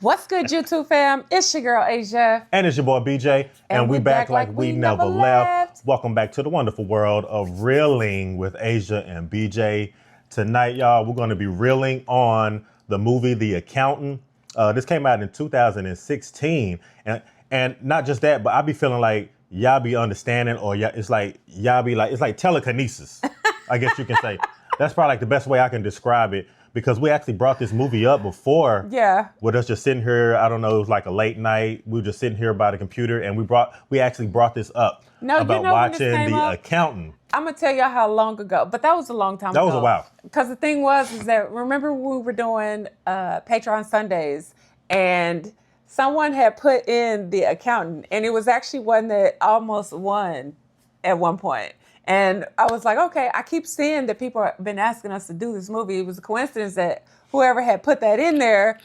What's good, YouTube fam? It's your girl, Asia. And it's your boy, BJ. And we back like we never left. Welcome back to the wonderful world of reeling with Asia and BJ. Tonight, y'all, we're going to be reeling on the movie The Accountant. This came out in 2016. And not just that, but I be feeling like y'all be understanding, or it's like y'all be like, it's like telekinesis, I guess you can say. That's probably like the best way I can describe it. Because we actually brought this movie up before. Yeah. With us just sitting here, I don't know, it was like a late night. We were just sitting here by the computer, and we actually brought this up about watching The Accountant. I'm gonna tell y'all how long ago, but that was a long time ago. That was a while. Because the thing is that remember we were doing Patreon Sundays, and someone had put in The Accountant, and it was actually one that almost won at one point. And I was like, okay, I keep seeing that people have been asking us to do this movie. It was a coincidence that whoever had put that in there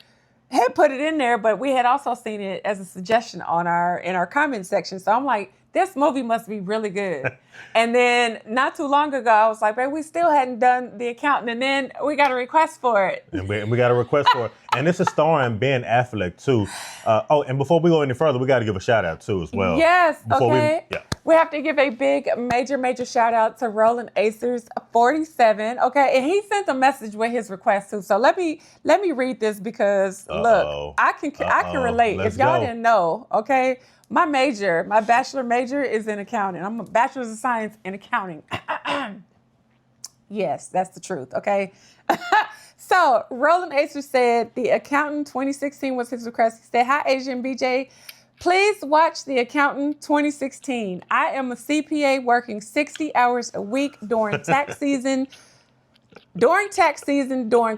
had put it in there, but we had also seen it as a suggestion in our comment section. So I'm like, this movie must be really good. And then not too long ago, I was like, man, we still hadn't done The Accountant, and then we got a request for it. And we got a request for it. And this is starring Ben Affleck, too. And before we go any further, we got to give a shout out, too, as well. Yes, okay. We have to give a big, major shout out to Roland Acers 47. Okay, and he sent a message with his request too. So let me read this because look, I can relate. If y'all didn't know, okay, my bachelor major is in accounting. I'm a bachelor's of science in accounting. Yes, that's the truth. Okay. So Roland Acers said The Accountant 2016 was his request. He said, "Hi, Asia and BJ. Please watch The Accountant 2016. I am a CPA working 60 hours a week during tax season, during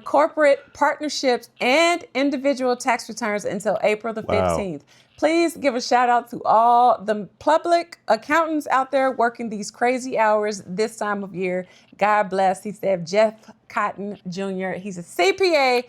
corporate partnerships and individual tax returns until April the 15th. Please give a shout out to all the public accountants out there working these crazy hours this time of year. God bless." He said, Jeff Cotton Jr. He's a CPA,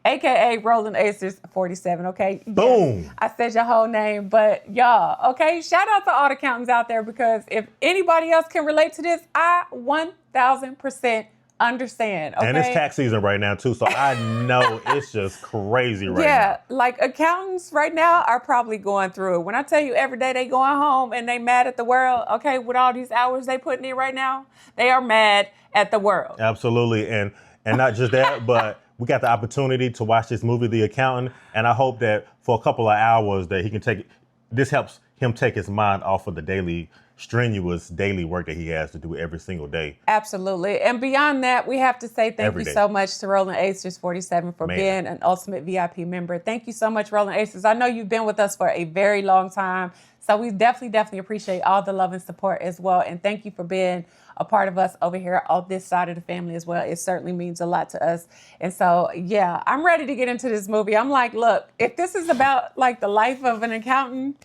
AKA Roland Acers 47, okay? Boom. Yes, I said your whole name, but y'all, okay? Shout out to all the accountants out there, because if anybody else can relate to this, I 1,000% understand, okay? And it's tax season right now, too, so I know it's just crazy right now. Yeah, like accountants right now are probably going through it. When I tell you every day they going home and they mad at the world, okay, with all these hours they putting in right now, they are mad at the world. Absolutely, and not just that, but we got the opportunity to watch this movie, The Accountant, and I hope that for a couple of hours that he can this helps him take his mind off of the strenuous daily work that he has to do every single day. Absolutely. And beyond that, we have to say thank you so much to Roland Acers 47 for being an Ultimate VIP member. Thank you so much, Roland Acers. I know you've been with us for a very long time, so we definitely appreciate all the love and support as well. And thank you for being a part of us over here on this side of the family as well. It certainly means a lot to us. And so, yeah, I'm ready to get into this movie. I'm like, look, if this is about like the life of an accountant,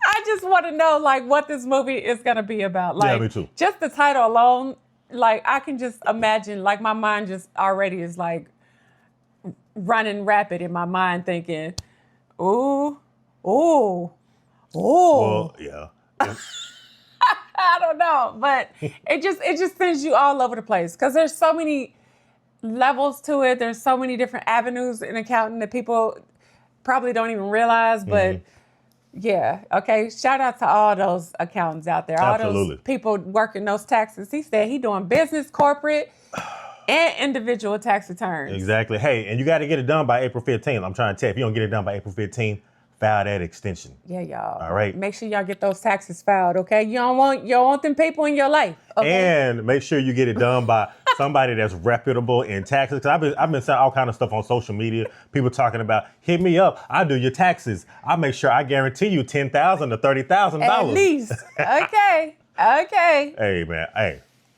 I just want to know like what this movie is going to be about. Like, yeah, me too. Just the title alone, like I can just imagine, like my mind just already is like running rapid in my mind thinking, ooh. Well, yeah. I don't know, but it just sends you all over the place because there's so many levels to it. There's so many different avenues in accounting that people probably don't even realize, but yeah, okay. Shout out to all those accountants out there. All those people working those taxes. He said he doing business, corporate, and individual tax returns. Exactly. Hey, and you got to get it done by April 15th. I'm trying to tell you, if you don't get it done by April 15th, file that extension. Yeah, y'all. All right. Make sure y'all get those taxes filed, okay? You don't want them people in your life, okay? And make sure you get it done by somebody that's reputable in taxes. Because I've been seeing all kind of stuff on social media. People talking about, hit me up. I do your taxes. I make sure I guarantee you $10,000 to $30,000. At least. Okay. Okay. Hey, man.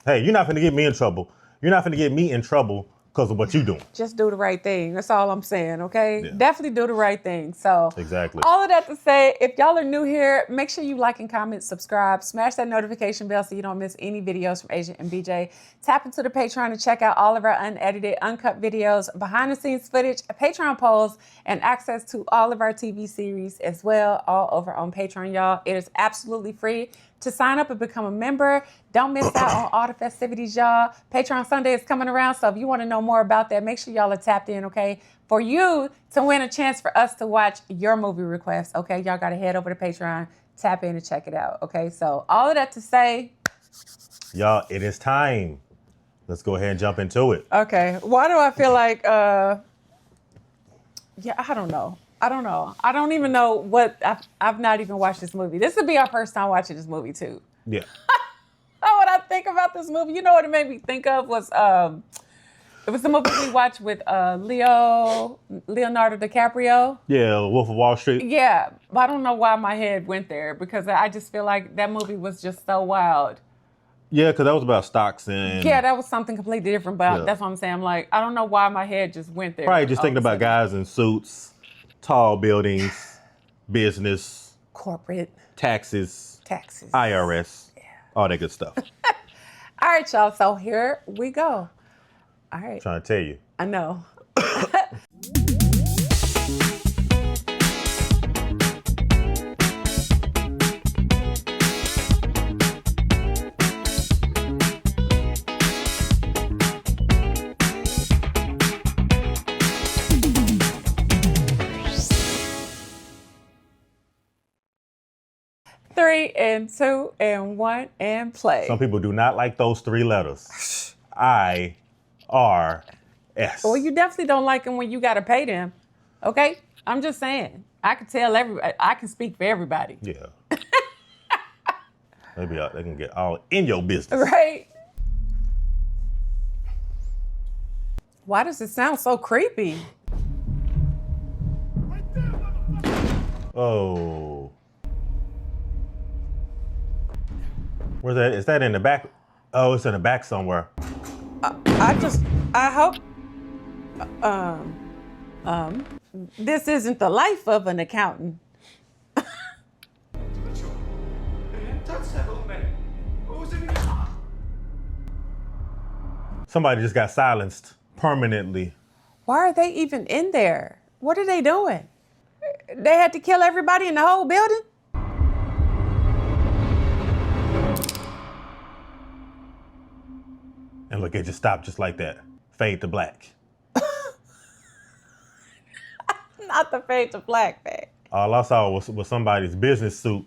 Hey, you're not finna get me in trouble. You're not finna get me in trouble because of what you doing. Just do the right thing. That's all I'm saying, okay? Yeah. Definitely do the right thing. So exactly. All of that to say, if y'all are new here, make sure you like and comment, subscribe, smash that notification bell so you don't miss any videos from Asia and BJ. Tap into the Patreon to check out all of our unedited, uncut videos, behind the scenes footage, Patreon polls, and access to all of our TV series as well, all over on Patreon, y'all. It is absolutely free. to sign up and become a member. Don't miss out on all the festivities, y'all. Patreon Sunday is coming around, so if you want to know more about that, make sure y'all are tapped in, okay? For you to win a chance for us to watch your movie request, okay? Y'all got to head over to Patreon, tap in and check it out, okay? So all of that to say... Y'all, it is time. Let's go ahead and jump into it. Okay. Why do I feel like... I don't know. I don't even know what... I've not even watched this movie. This would be our first time watching this movie, too. Yeah. What I think about this movie, you know what it made me think of was... it was the movie we watched with Leonardo DiCaprio. Yeah, Wolf of Wall Street. Yeah, but I don't know why my head went there because I just feel like that movie was just so wild. Yeah, because that was about stocks and... Yeah, that was something completely different, but that's what I'm saying. I'm like, I don't know why my head just went there. Probably just thinking about guys in suits, tall buildings, business. Corporate. Taxes. IRS. Yeah. All that good stuff. All right, y'all, so here we go. All right. I'm trying to tell you. I know. 3 and 2 and 1 and play. Some people do not like those 3 letters. IRS. Well, you definitely don't like them when you got to pay them. Okay? I'm just saying. I can tell everybody. I can speak for everybody. Yeah. Maybe they can get all in your business. Right? Why does it sound so creepy? Oh. Where's that? Is that in the back? Oh, it's in the back somewhere. I hope, this isn't the life of an accountant. Somebody just got silenced permanently. Why are they even in there? What are they doing? They had to kill everybody in the whole building? And look, it just stopped just like that. Fade to black. Not the fade to black thing. All I saw was somebody's business suit.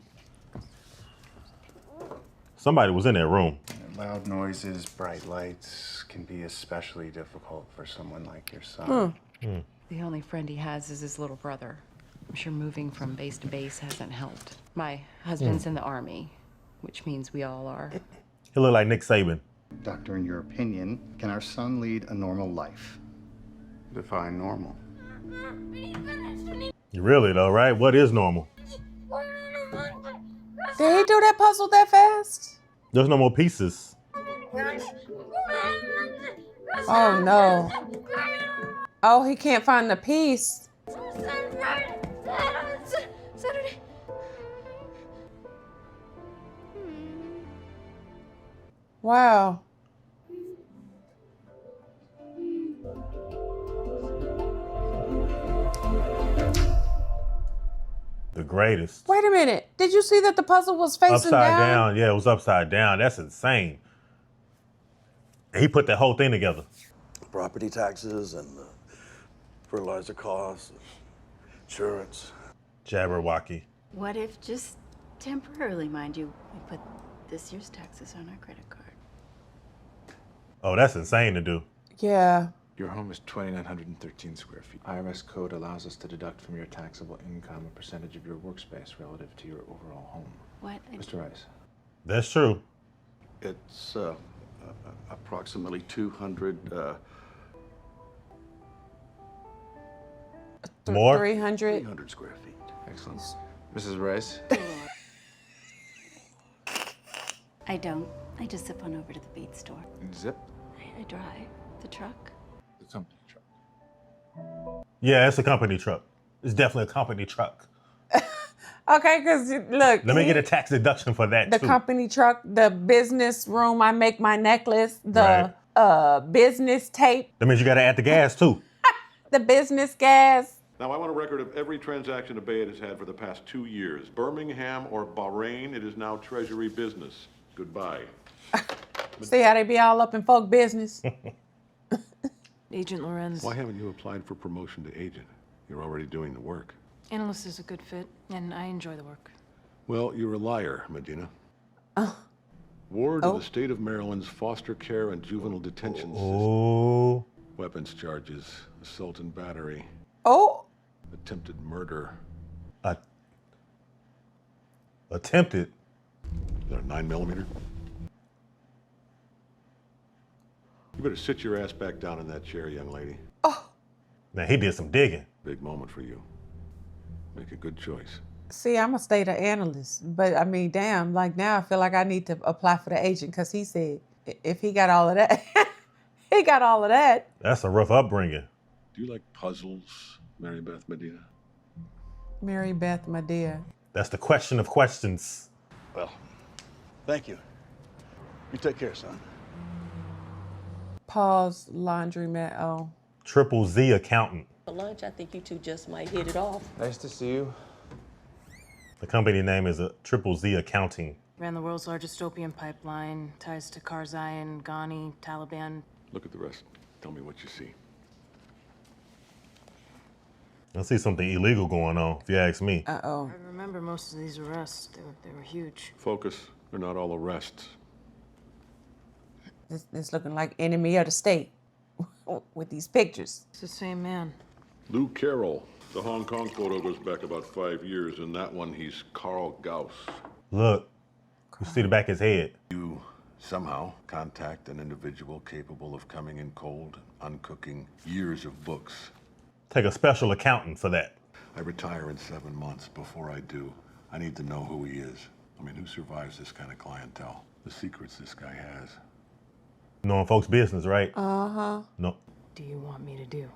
Somebody was in that room. Loud noises, bright lights can be especially difficult for someone like your son. The only friend he has is his little brother. I'm sure moving from base to base hasn't helped. My husband's in the Army, which means we all are. He looked like Nick Saban. Doctor, in your opinion, can our son lead a normal life? Define normal. Really though, right? What is normal? Did he do that puzzle that fast? There's no more pieces. Oh no. Oh, he can't find the piece. Wow. The greatest. Wait a minute. Did you see that the puzzle was facing Upside down. Yeah, it was upside down. That's insane. He put that whole thing together. Property taxes and fertilizer costs, insurance. Jabberwocky. What if, just temporarily, mind you, we put this year's taxes on our credit card? Oh, that's insane to do. Yeah. Your home is 2,913 square feet. IRS code allows us to deduct from your taxable income a percentage of your workspace relative to your overall home. What? Mr. Rice. That's true. It's approximately 200. More? 300. 300 square feet. Excellent. Mrs. Rice. I don't. I just zip on over to the beat store. Zip. I drive the truck. The company truck. Yeah, it's a company truck. It's definitely a company truck. Okay, because look. Let me get a tax deduction for that the too. company truck, the business room I make my necklace, the business tape, That means you got to add the gas too. the business gas. Now, I want a record of every transaction a Bayet has had for the past 2 years. Birmingham or Bahrain, it is now treasury business. Goodbye. See how they be all up in folk business? Agent Lorenz. Why haven't you applied for promotion to agent? You're already doing the work. Analyst is a good fit, and I enjoy the work. Well, you're a liar, Medina. Ward of the state of Maryland's foster care and juvenile detention system. Weapons charges, assault and battery. Attempted murder. Attempted? Is that a 9mm? You better sit your ass back down in that chair, young lady. Man, he did some digging. Big moment for you. Make a good choice. See, I'm a state analyst, but I mean, damn, like now I feel like I need to apply for the agent because he said if he got all of that, he got all of that. That's a rough upbringing. Do you like puzzles, Mary Beth Medina? Mary Beth Medea. That's the question of questions. Well, thank you. You take care, son. Paul's laundromat. Oh. Triple Z accountant. For lunch, I think you two just might hit it off. Nice to see you. The company name is Triple Z Accounting. Ran the world's largest opium pipeline, ties to Karzai, Ghani, Taliban. Look at the rest. Tell me what you see. I see something illegal going on, if you ask me. Uh-oh. I remember most of these arrests. They were huge. Focus. They're not all arrests. It's looking like enemy of the state with these pictures. It's the same man. Lou Carroll. The Hong Kong photo goes back about 5 years, and that one he's Carl Gauss. Look, you see the back of his head. You somehow contact an individual capable of coming in cold, uncooking years of books. Take a special accountant for that. I retire in 7 months. Before I do, I need to know who he is. I mean, who survives this kind of clientele? The secrets this guy has. Knowing folks' business, right? Uh-huh. No. Do you want me to do?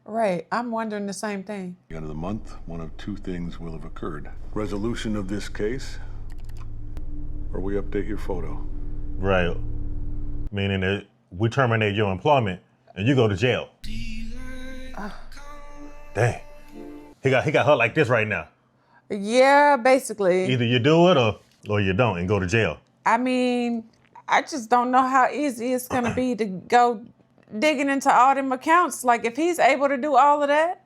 Right. I'm wondering the same thing. At the end of the month, one of two things will have occurred. Resolution of this case, or we update your photo. Right. Meaning that we terminate your employment and you go to jail. Dang. He got her like this right now. Yeah, basically. Either you do it or you don't and go to jail. I mean, I just don't know how easy it's going to be to go digging into all them accounts. Like, if he's able to do all of that.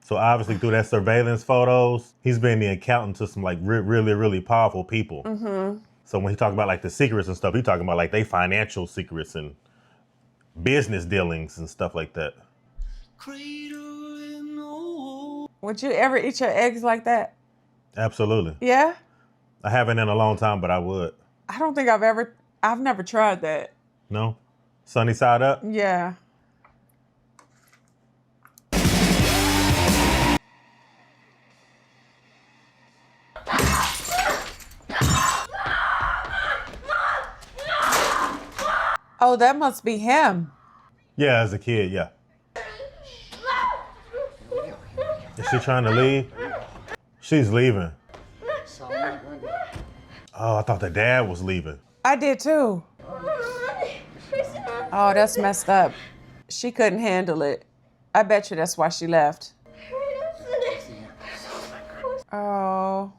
So obviously through that surveillance photos, he's been the accountant to some like really, really powerful people. Mm-hmm. So when he talk about like the secrets and stuff, he talking about like they financial secrets and business dealings and stuff like that. Would you ever eat your eggs like that? Absolutely. Yeah? I haven't in a long time, but I would. I don't think I've never tried that. No? Sunny side up? Yeah. Oh, that must be him. Yeah, as a kid, yeah. Is she trying to leave? She's leaving. Oh, I thought the dad was leaving. I did too. Oh, that's messed up. She couldn't handle it. I bet you that's why she left. Oh.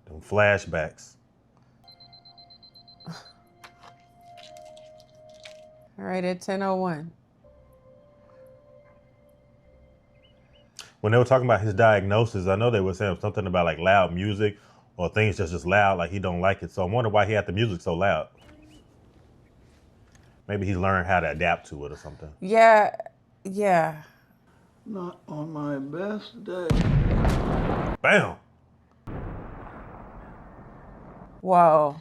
Them flashbacks. All right, at 10:01. When they were talking about his diagnosis, I know they were saying something about like loud music or things just loud, like he don't like it. So I'm wondering why he had the music so loud. Maybe he learned how to adapt to it or something. Yeah, yeah. Not on my best day. Bam! Whoa.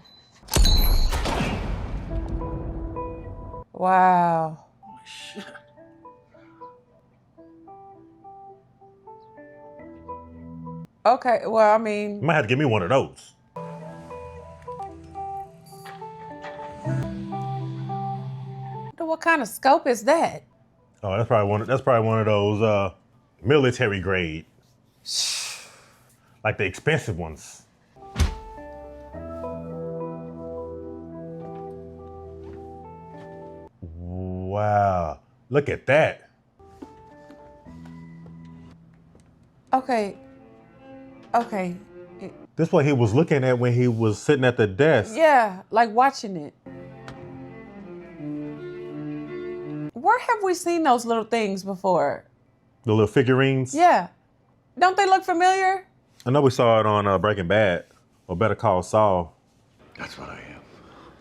Wow. Shit. Okay, well, I mean. You might have to give me one of those. What kind of scope is that? Oh, that's probably one of those military grade. Like the expensive ones. Look at that. Okay. Okay. This is what he was looking at when he was sitting at the desk. Yeah, like watching it. Where have we seen those little things before? The little figurines. Yeah. Don't they look familiar? I know we saw it on Breaking Bad, or Better Call Saul. That's what I am.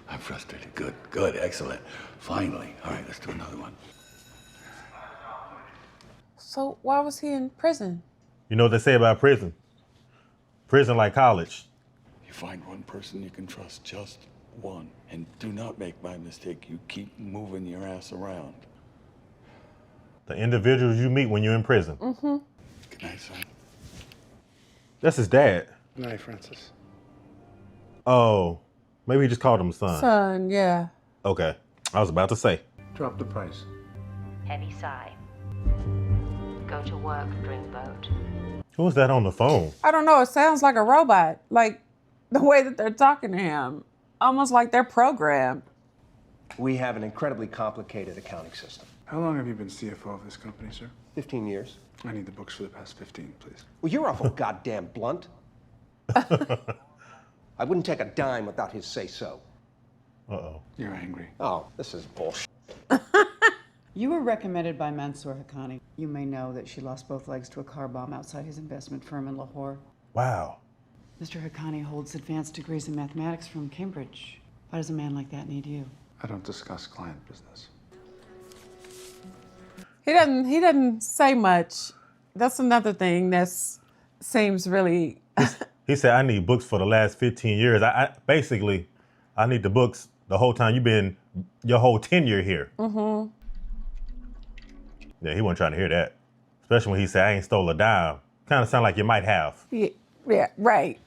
I'm frustrated. Good, good, excellent. Finally. All right, let's do another one. So why was he in prison? You know what they say about prison? Prison like college. You find one person you can trust, just one. And do not make my mistake. You keep moving your ass around. The individuals you meet when you're in prison. Mm-hmm. Good night, son. That's his dad. Good night, Francis. Oh, maybe he just called him son. Son, yeah. Okay, I was about to say. Drop the price. Heavy sigh. Go to work, Dreamboat. Who was that on the phone? I don't know. It sounds like a robot. Like the way that they're talking to him. Almost like they're programmed. We have an incredibly complicated accounting system. How long have you been CFO of this company, sir? 15 years. I need the books for the past 15, please. Well, you're awful goddamn blunt. I wouldn't take a dime without his say-so. Uh-oh. You're angry. Oh, this is bullshit. You were recommended by Mansour Haqqani. You may know that she lost both legs to a car bomb outside his investment firm in Lahore. Wow. Mr. Haqqani holds advanced degrees in mathematics from Cambridge. Why does a man like that need you? I don't discuss client business. He doesn't say much. That's another thing that seems really... He said, I need books for the last 15 years. I basically, I need the books the whole time you've been, your whole tenure here. Mm-hmm. Yeah, he wasn't trying to hear that. Especially when he said, I ain't stole a dime. Kind of sound like you might have. Yeah, right.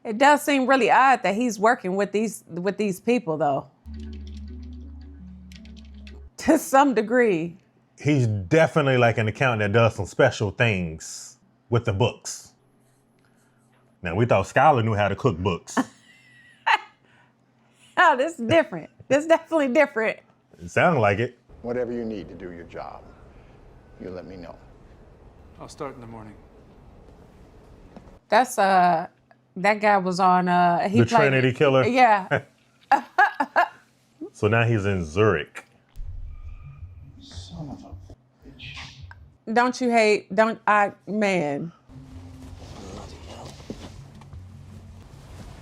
It does seem really odd that he's working with these people, though. To some degree. He's definitely like an accountant that does some special things with the books. Now, we thought Skylar knew how to cook books. Oh, this is different. This is definitely different. It sounded like it. Whatever you need to do your job, you let me know. I'll start in the morning. That's that guy was on he The played, Trinity Killer? Yeah. So now he's in Zurich. Son of a bitch. Don't you hate, man.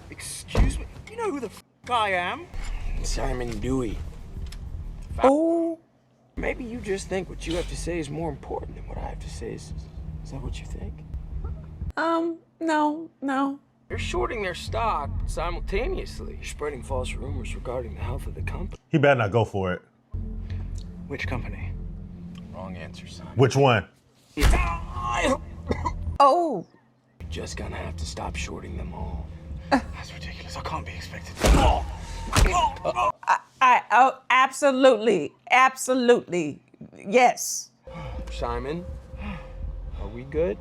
Excuse me, you know who the I am? Simon Dewey. Oh. Maybe you just think what you have to say is more important than what I have to say. Is that what you think? No. You're shorting their stock simultaneously. You're spreading false rumors regarding the health of the company. He better not go for it. Which company? Wrong answer, Simon. Which one? Oh. You're just gonna have to stop shorting them all. That's ridiculous. I can't be expected to. Absolutely. Yes. Simon, are we good?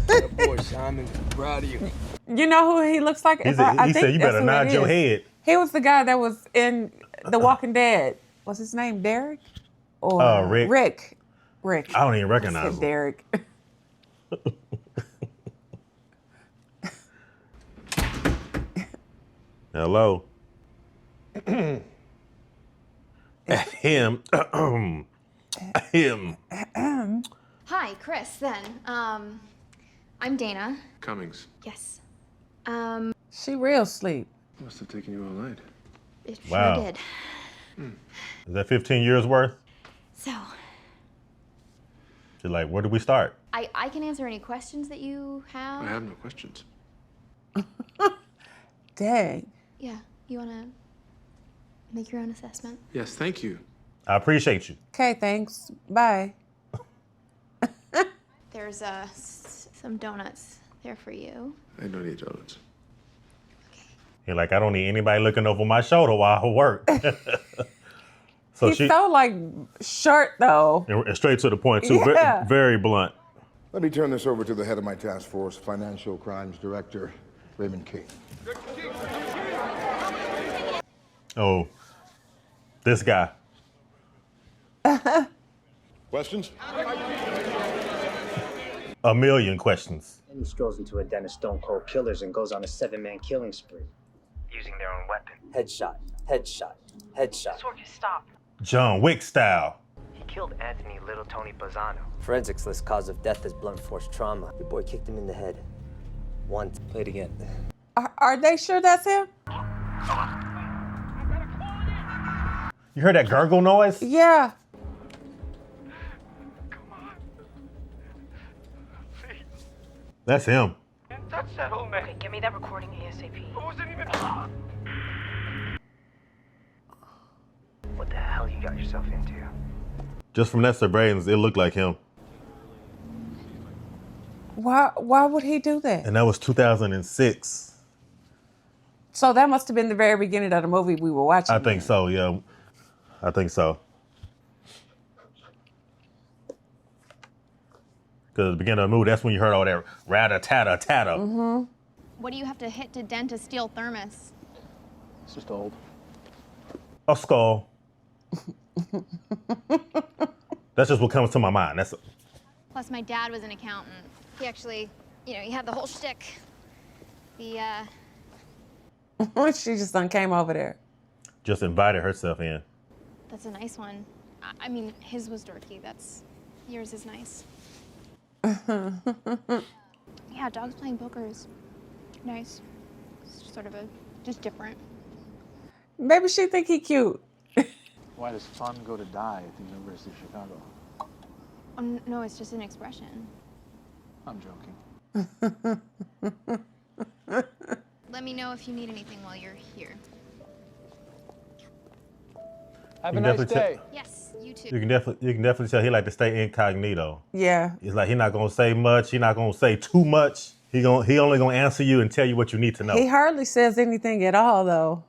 Good boy, Simon. Proud of you. You know who he looks like? He said, you better nod your head. He was the guy that was in The Walking Dead. What's his name? Derek? Or Rick. Rick. I don't even recognize him. Derek. Hello. Him. Him. Hi, Chris, then. I'm Dana. Cummings. Yes. She real sleep. Must have taken you all night. It Wow. sure did. Is that 15 years worth? So, She's like, where do we start? I can answer any questions that you have. I have no questions. Dang. Yeah, you want to make your own assessment? Yes, thank you. I appreciate you. Okay, thanks. Bye. There's some donuts there for you. I don't need donuts. You're like, I don't need anybody looking over my shoulder while I work. So He's so like short though. And straight to the point too. Yeah. Very blunt. Let me turn this over to the head of my task force, Financial Crimes Director, Raymond King. Oh, this guy. Questions? A million questions. And he strolls into a den of stone cold killers and goes on a 7-man killing spree. Using their own weapon. Headshot, headshot, headshot. Sorky, stop. John Wick style. He killed Anthony Little Tony Bazzano. Forensics lists cause of death as blunt force trauma. Your boy kicked him in the head. Once. Play it again. Are they sure that's him? You heard that gurgle noise? Yeah. That's him. Touch that old man. Okay, give me that recording ASAP. I wasn't even. What the hell you got yourself into? Just from that surveillance, it looked like him. Why would he do that? And that was 2006. So that must have been the very beginning of the movie we were watching. I think so, yeah. I think so. Because at the beginning of the movie, that's when you heard all that rat-a-tat-a-tat-a. Mm-hmm. What do you have to hit to dent a steel thermos? It's just old. A skull. That's just what comes to my mind. Plus, my dad was an accountant. He actually, he had the whole shtick. She just done came over there. Just invited herself in. That's a nice one. I mean, his was dorky. Yours is nice. Yeah, dogs playing poker's nice. It's sort of just different. Maybe she think he cute. Why does fun go to die at the University of Chicago? No, it's just an expression. I'm joking. Let me know if you need anything while you're here. Have a nice day. Yes, you too. You can definitely tell he like to stay incognito. Yeah. It's like he not gonna say much. He not gonna say too much. He only gonna answer you and tell you what you need to know. He hardly says anything at all, though.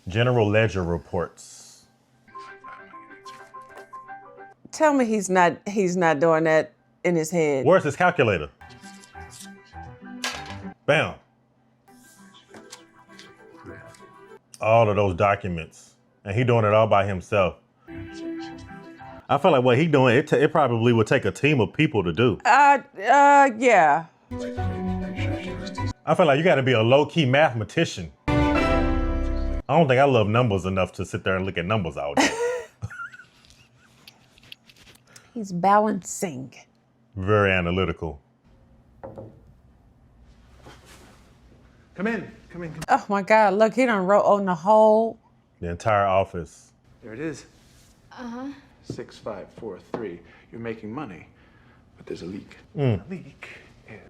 General ledger reports. Tell me he's not doing that in his head. Where's his calculator? Bam. All of those documents. And he doing it all by himself. I feel like what he doing, it probably would take a team of people to do. Yeah. I feel like you gotta be a low-key mathematician. I don't think I love numbers enough to sit there and look at numbers all day. He's balancing. Very analytical. Come in. Oh my God, look, he done wrote on the whole. The entire office. There it is. Uh-huh. 6543. You're making money, but there's a leak. A leak.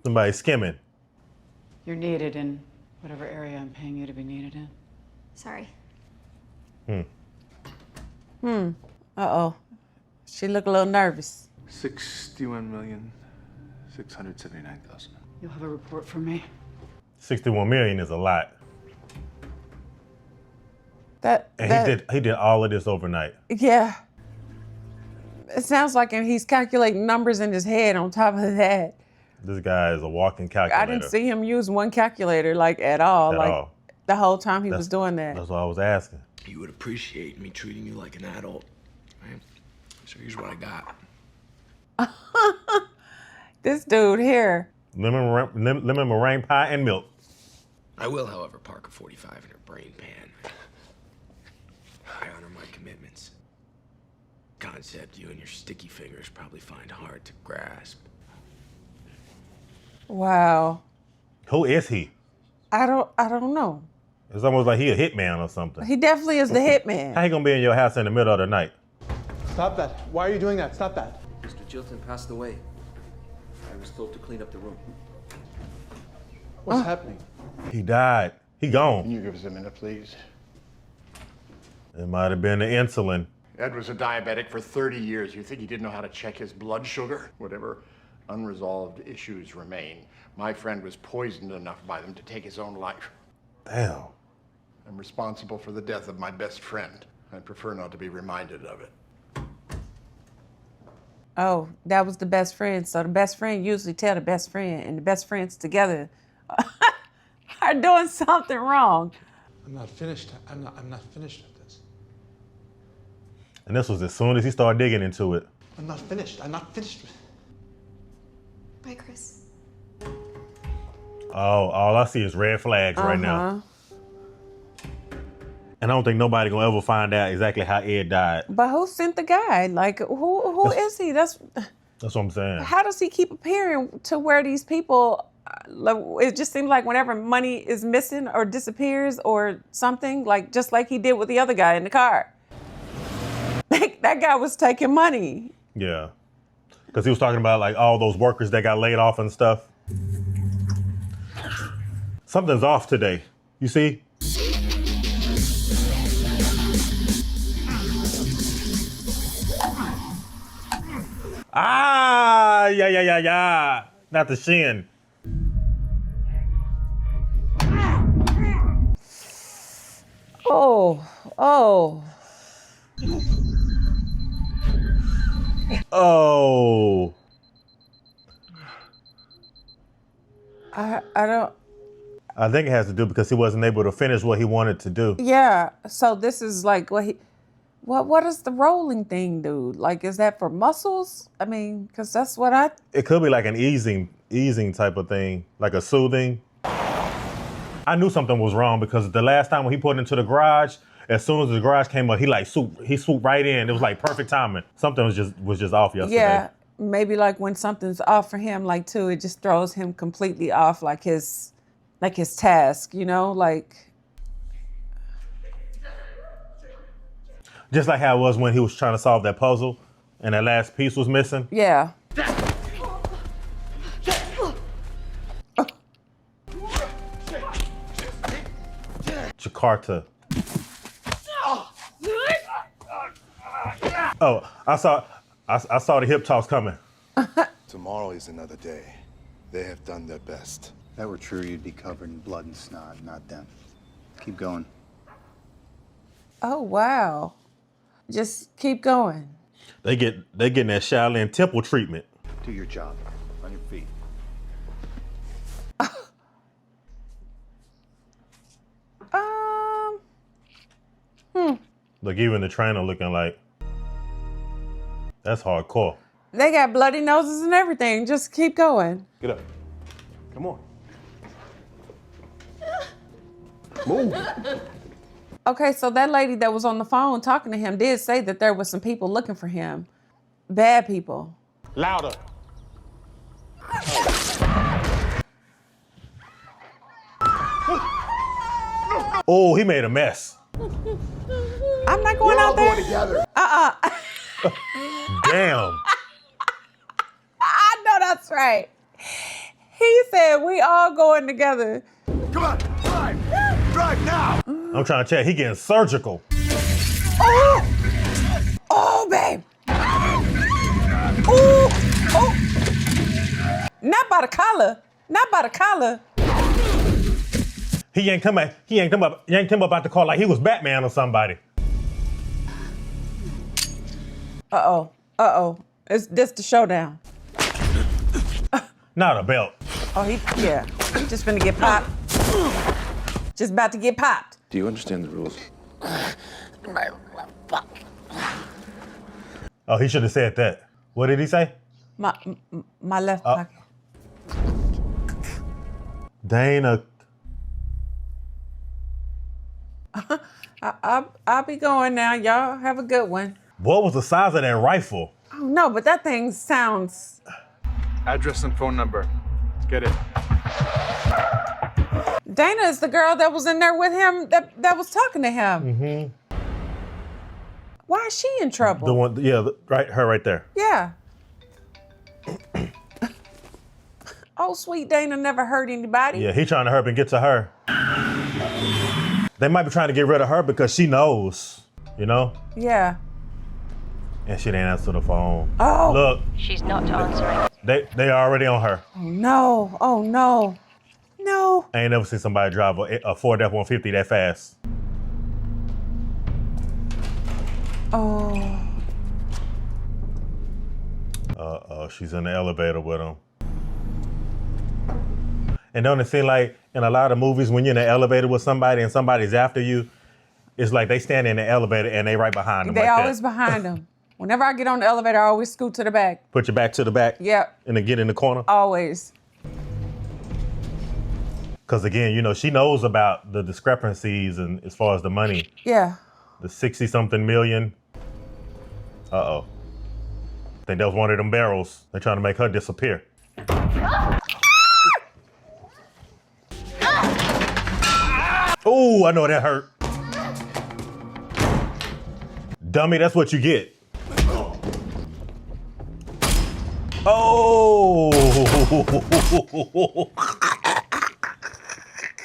Somebody skimming. You're needed in whatever area I'm paying you to be needed in. Sorry. Uh-oh. She look a little nervous. 61,679,000. You'll have a report from me. 61 million is a lot. And he did all of this overnight. Yeah. It sounds like he's calculating numbers in his head on top of that. This guy is a walking calculator. I didn't see him use one calculator at all. At all. The whole time he was doing that. That's what I was asking. You would appreciate me treating you like an adult, right? So here's what I got. This dude here. Lemon meringue pie and milk. I will, however, park a 45 in her brain pan. I honor my commitments. Concept you and your sticky fingers probably find hard to grasp. Wow. Who is he? I don't know. It's almost like he a hitman or something. He definitely is the hitman. How he gonna be in your house in the middle of the night? Stop that. Why are you doing that? Stop that. Mr. Chilton passed away. I was told to clean up the room. What's happening? He died. He gone. Can you give us a minute, please? It might have been the insulin. Ed was a diabetic for 30 years. You think he didn't know how to check his blood sugar? Whatever unresolved issues remain, my friend was poisoned enough by them to take his own life. Damn. I'm responsible for the death of my best friend. I'd prefer not to be reminded of it. Oh, that was the best friend. So the best friend usually tell the best friend, and the best friends together are doing something wrong. I'm not finished. I'm not finished with this. And this was as soon as he started digging into it. I'm not finished. I'm not finished with Bye, Chris. Oh, all I see is red flags right now. And I don't think nobody gonna ever find out exactly how Ed died. But who sent the guy? Like, who is he? That's what I'm saying. How does he keep appearing to where these people? It just seems like whenever money is missing or disappears or something, like just like he did with the other guy in the car. That guy was taking money. Yeah, because he was talking about like all those workers that got laid off and stuff. Something's off today. You see? Yeah. Not the shin. Oh. Oh. I don't. I think it has to do because he wasn't able to finish what he wanted to do. Yeah. So this is like what does the rolling thing do? Like, is that for muscles? I mean, because that's what It could be like an easing type of thing, like a soothing. I knew something was wrong because the last time when he put it into the garage, as soon as the garage came up, he swooped right in. It was like perfect timing. Something was just off yesterday. Yeah, maybe like when something's off for him, like too, it just throws him completely off, like his task, you know, like. Just like how it was when he was trying to solve that puzzle and that last piece was missing. Yeah. Jakarta. Oh, I saw the hip toss coming. Tomorrow is another day. They have done their best. If that were true, you'd be covered in blood and snot, not them. Keep going. Oh, wow. Just keep going. They getting that Shaolin temple treatment. Do your job. On your feet. Look, even the trainer looking like, that's hardcore. They got bloody noses and everything. Just keep going. Get up. Come on. Move. Okay, so that lady that was on the phone talking to him did say that there was some people looking for him. Bad people. Louder. Oh, he made a mess. I'm not going out there. Together. Damn. I know that's right. He said we all going together. Come on, drive! Drive now! I'm trying to check. He getting surgical. Oh, babe. Ooh. Oh. Not by the collar. Not by the collar. He yanked him up out the car like he was Batman or somebody. Uh-oh. It's this the showdown. Not a belt. Oh, he just finna get popped. Just about to get popped. Do you understand the rules? Oh, he should have said that. What did he say? My left pocket. Dana. I'll be going now. Y'all have a good one. What was the size of that rifle? Oh, no, but that thing sounds... Address and phone number. Let's get it. Dana is the girl that was in there with him that was talking to him. Mm-hmm. Why is she in trouble? The one, her right there. Yeah. Oh, sweet Dana never hurt anybody. Yeah, he trying to hurry up and get to her. They might be trying to get rid of her because she knows, you know? Yeah. And she didn't answer the phone. Oh. Look. She's not answering. They already on her. Oh, no. No. I ain't never seen somebody drive a Ford F-150 that fast. Oh. She's in the elevator with him. And don't it seem like in a lot of movies when you're in the elevator with somebody and somebody's after you, it's like they stand in the elevator and they right behind them. They like always behind them. Whenever I get on the elevator, I always scoot to the back. Put your back to the back? Yep. And then get in the corner? Always. Because again, you know, she knows about the discrepancies and as far as the money. Yeah. The 60-something million. Uh-oh. I think that was one of them barrels. They're trying to make her disappear. Ooh, I know that hurt. Dummy, that's what you get. Oh!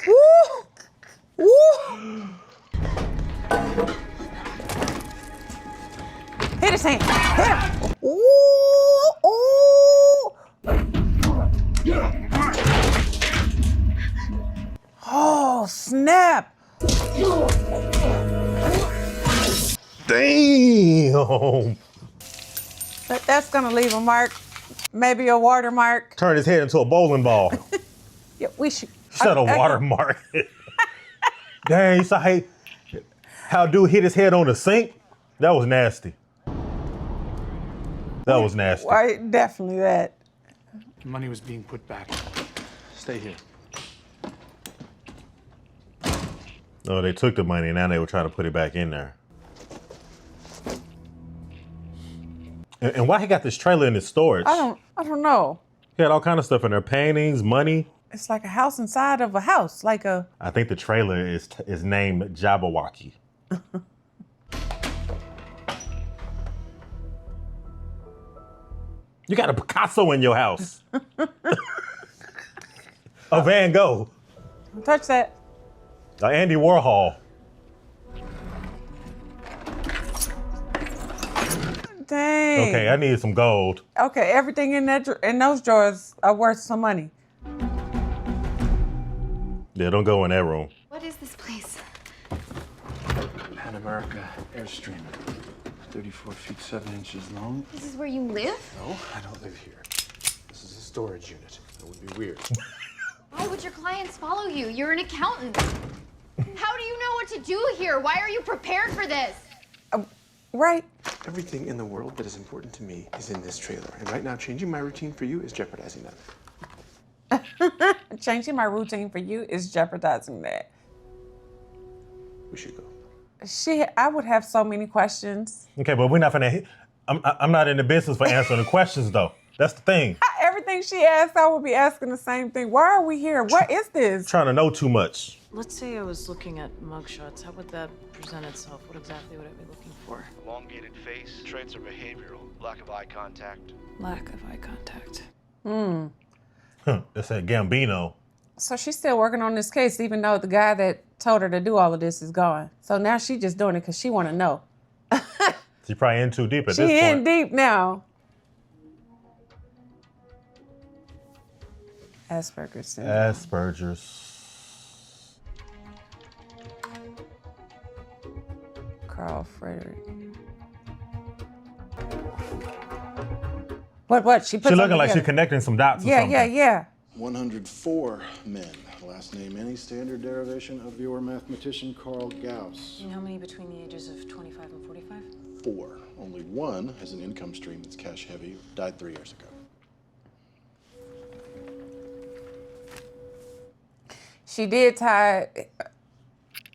Woo! Woo! Hit his hand. Hit him. Ooh! Ooh! Oh, snap. Damn. That's going to leave a mark. Maybe a watermark. Turn his head into a bowling ball. Yeah, we should. Set a watermark. Dang, you saw how dude hit his head on the sink? That was nasty. That was nasty. Why, definitely that. The money was being put back. Stay here. No, they took the money and now they were trying to put it back in there. And why he got this trailer in his storage? I don't know. He had all kind of stuff in there, paintings, money. It's like a house inside of a house, like a. I think the trailer is named Jabberwocky. You got a Picasso in your house. A Van Gogh. Don't touch that. Andy Warhol. Dang. Okay, I need some gold. Okay, everything in those drawers are worth some money. Yeah, don't go in that room. What is this place? Pan America Airstream. 34 feet 7 inches long. This is where you live? No, I don't live here. This is a storage unit. That would be weird. Why would your clients follow you? You're an accountant. How do you know what to do here? Why are you prepared for this? Right. Everything in the world that is important to me is in this trailer. And right now, changing my routine for you is jeopardizing that. Changing my routine for you is jeopardizing that. We should go. I would have so many questions. Okay, but we're not finna. I'm not in the business for answering the questions though. That's the thing. Everything she asked, I would be asking the same thing. Why are we here? What is this? Trying to know too much. Let's say I was looking at mugshots. How would that present itself? What exactly would I be looking for? Elongated face, traits are behavioral, lack of eye contact. Lack of eye contact. That's that Gambino. So she's still working on this case, even though the guy that told her to do all of this is gone. So now she's just doing it because she want to know. She's probably in too deep at She this point. in deep now. Asperger's syndrome. Asperger's. Crawford. What? She looking like she's connecting some dots or something. Yeah. 104 men. Last name any standard derivation of your mathematician Carl Gauss. And how many between the ages of 25 and 45? 4. Only one has an income stream that's cash heavy. Died 3 years ago. She did tie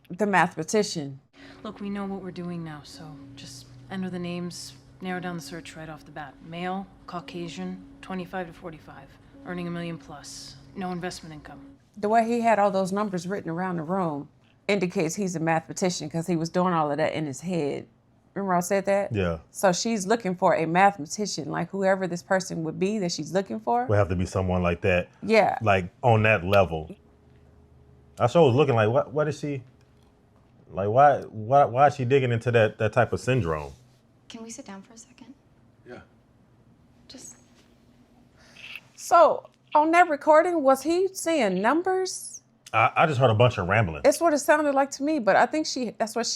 the mathematician. Look, we know what we're doing now, so just enter the names, narrow down the search right off the bat. Male, Caucasian, 25 to 45, earning $1 million plus, no investment income. The way he had all those numbers written around the room indicates he's a mathematician because he was doing all of that in his head. Remember I said that? Yeah. So she's looking for a mathematician, like whoever this person would be that she's looking for. Would have to be someone like that. Yeah. Like on that level. I sure was looking like, what is she? Like, why is she digging into that type of syndrome? Can we sit down for a second? Yeah. Just. So on that recording, was he saying numbers? I just heard a bunch of rambling. It's what it sounded like to me, but I think that's what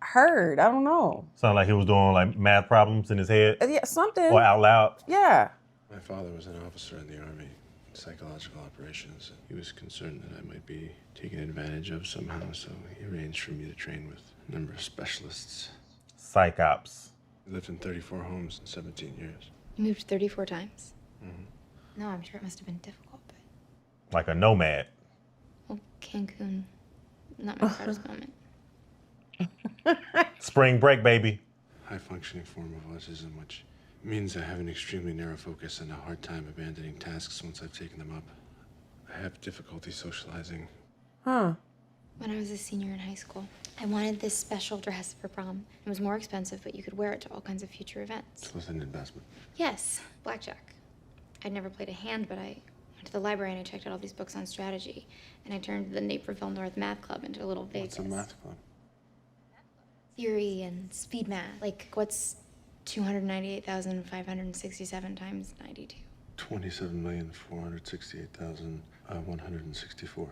heard. I don't know. Sounded like he was doing like math problems in his head. Yeah, something. Or out loud. Yeah. My father was an officer in the Army, psychological operations. And he was concerned that I might be taken advantage of somehow, so he arranged for me to train with a number of specialists. Psych ops. I lived in 34 homes in 17 years. You moved 34 times? Mm-hmm. No, I'm sure it must have been difficult, but... Like a nomad. Well, Cancun, not my proudest moment. Spring break, baby. High-functioning form of autism, which means I have an extremely narrow focus and a hard time abandoning tasks once I've taken them up. I have difficulty socializing. Huh. When I was a senior in high school, I wanted this special dress for prom. It was more expensive, but you could wear it to all kinds of future events. It was an investment. Yes, blackjack. I'd never played a hand, but I went to the library and I checked out all these books on strategy. And I turned the Naperville North Math Club into a little Vegas. What's a math club? Theory and speed math. Like, what's 298,567 times 92? 27,468,164.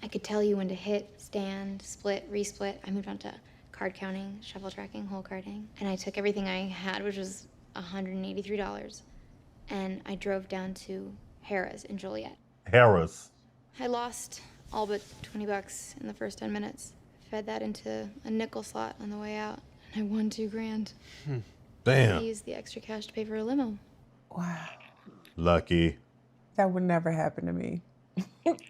I could tell you when to hit, stand, split, resplit. I moved on to card counting, shuffle tracking, hole carding. And I took everything I had, which was $183, and I drove down to Harrah's in Joliet. Harrah's. I lost all but $20 in the first 10 minutes. Fed that into a nickel slot on the way out, and I won $2,000. Damn. I used the extra cash to pay for a limo. Wow. Lucky. That would never happen to me.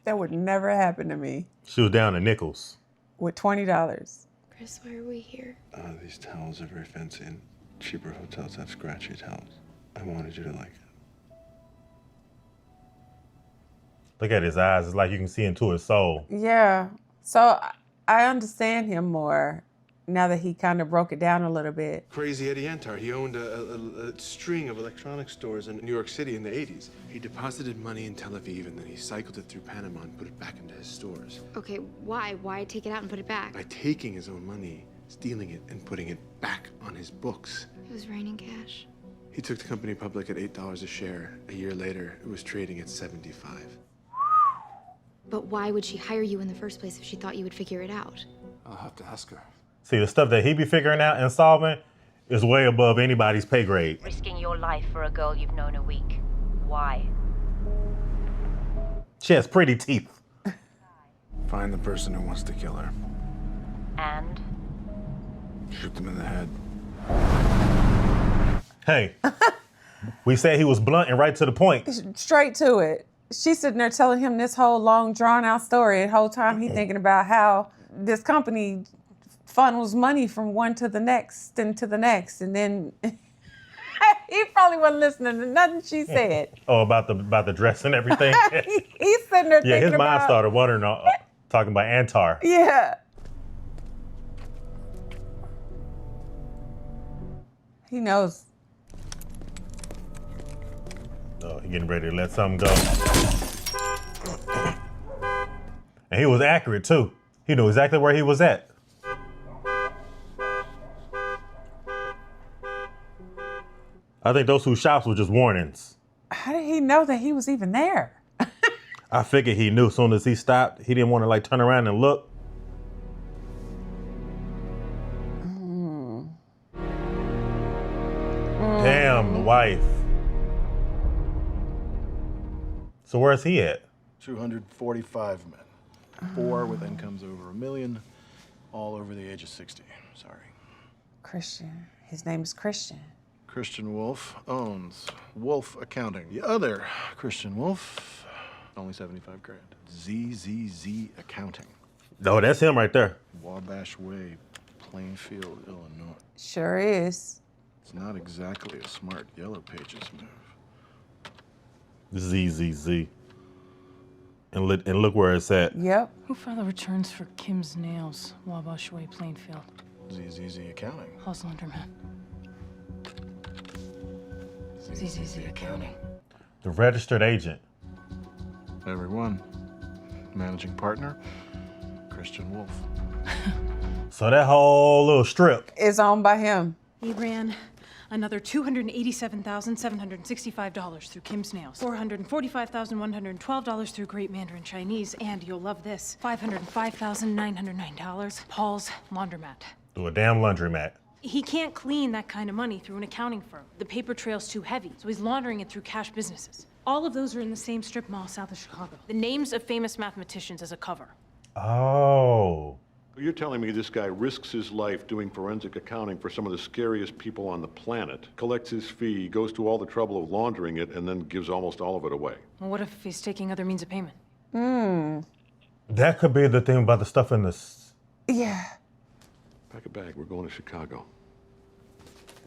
That would never happen to me. She was down to nickels. With $20. Chris, why are we here? These towels are very fancy, and cheaper hotels have scratchy towels. I wanted you to like it. Look at his eyes. It's like you can see into his soul. Yeah. So I understand him more now that he kind of broke it down a little bit. Crazy Eddie Antar, he owned a string of electronics stores in New York City in the 80s. He deposited money in Tel Aviv, and then he cycled it through Panama and put it back into his stores. Okay, why? Why take it out and put it back? By taking his own money, stealing it, and putting it back on his books. It was raining cash. He took the company public at $8 a share. A year later, it was trading at $75. But why would she hire you in the first place if she thought you would figure it out? I'll have to ask her. See, the stuff that he be figuring out and solving is way above anybody's pay grade. Risking your life for a girl you've known a week. Why? She has pretty teeth. Find the person who wants to kill her. And? Shoot them in the head. Hey, we said he was blunt and right to the point. Straight to it. She's sitting there telling him this whole long, drawn-out story. The whole time he's thinking about how this company funnels money from one to the next and to the next. And then he probably wasn't listening to nothing she said. Oh, about the dress and everything? He's sitting there thinking yeah, his mind about... started wondering, talking about Antar. Yeah. He knows. Oh, he getting ready to let something go. And he was accurate, too. He knew exactly where he was at. I think those 2 shops were just warnings. How did he know that he was even there? I figured he knew as soon as he stopped. He didn't want to, like, turn around and look. Damn, the wife. So where's he at? 245 men. 4 with incomes over $1 million, all over the age of 60. Sorry. Christian. His name is Christian. Christian Wolf owns Wolf Accounting. The other Christian Wolf, only 75 grand. ZZZ Accounting. Oh, that's him right there. Wabash Way, Plainfield, Illinois. Sure is. It's not exactly a smart Yellow Pages move. ZZZ. And look where it's at. Yep. Who filed the returns for Kim's Nails, Wabash Way, Plainfield? ZZZ Accounting. Hall's Laundromat. ZZZ Accounting. The registered agent. Everyone. Managing partner, Christian Wolf. So that whole little strip is owned by him. He ran Another $287,765 through Kim's Nails. $445,112 through Great Mandarin Chinese. And you'll love this, $505,909, Paul's Laundromat. Through a damn laundromat. He can't clean that kind of money through an accounting firm. The paper trail's too heavy, so he's laundering it through cash businesses. All of those are in the same strip mall south of Chicago. The names of famous mathematicians as a cover. Oh. You're telling me this guy risks his life doing forensic accounting for some of the scariest people on the planet, collects his fee, goes to all the trouble of laundering it, and then gives almost all of it away? Well, what if he's taking other means of payment? That could be the thing about the stuff in the... Yeah. Pack a bag, we're going to Chicago.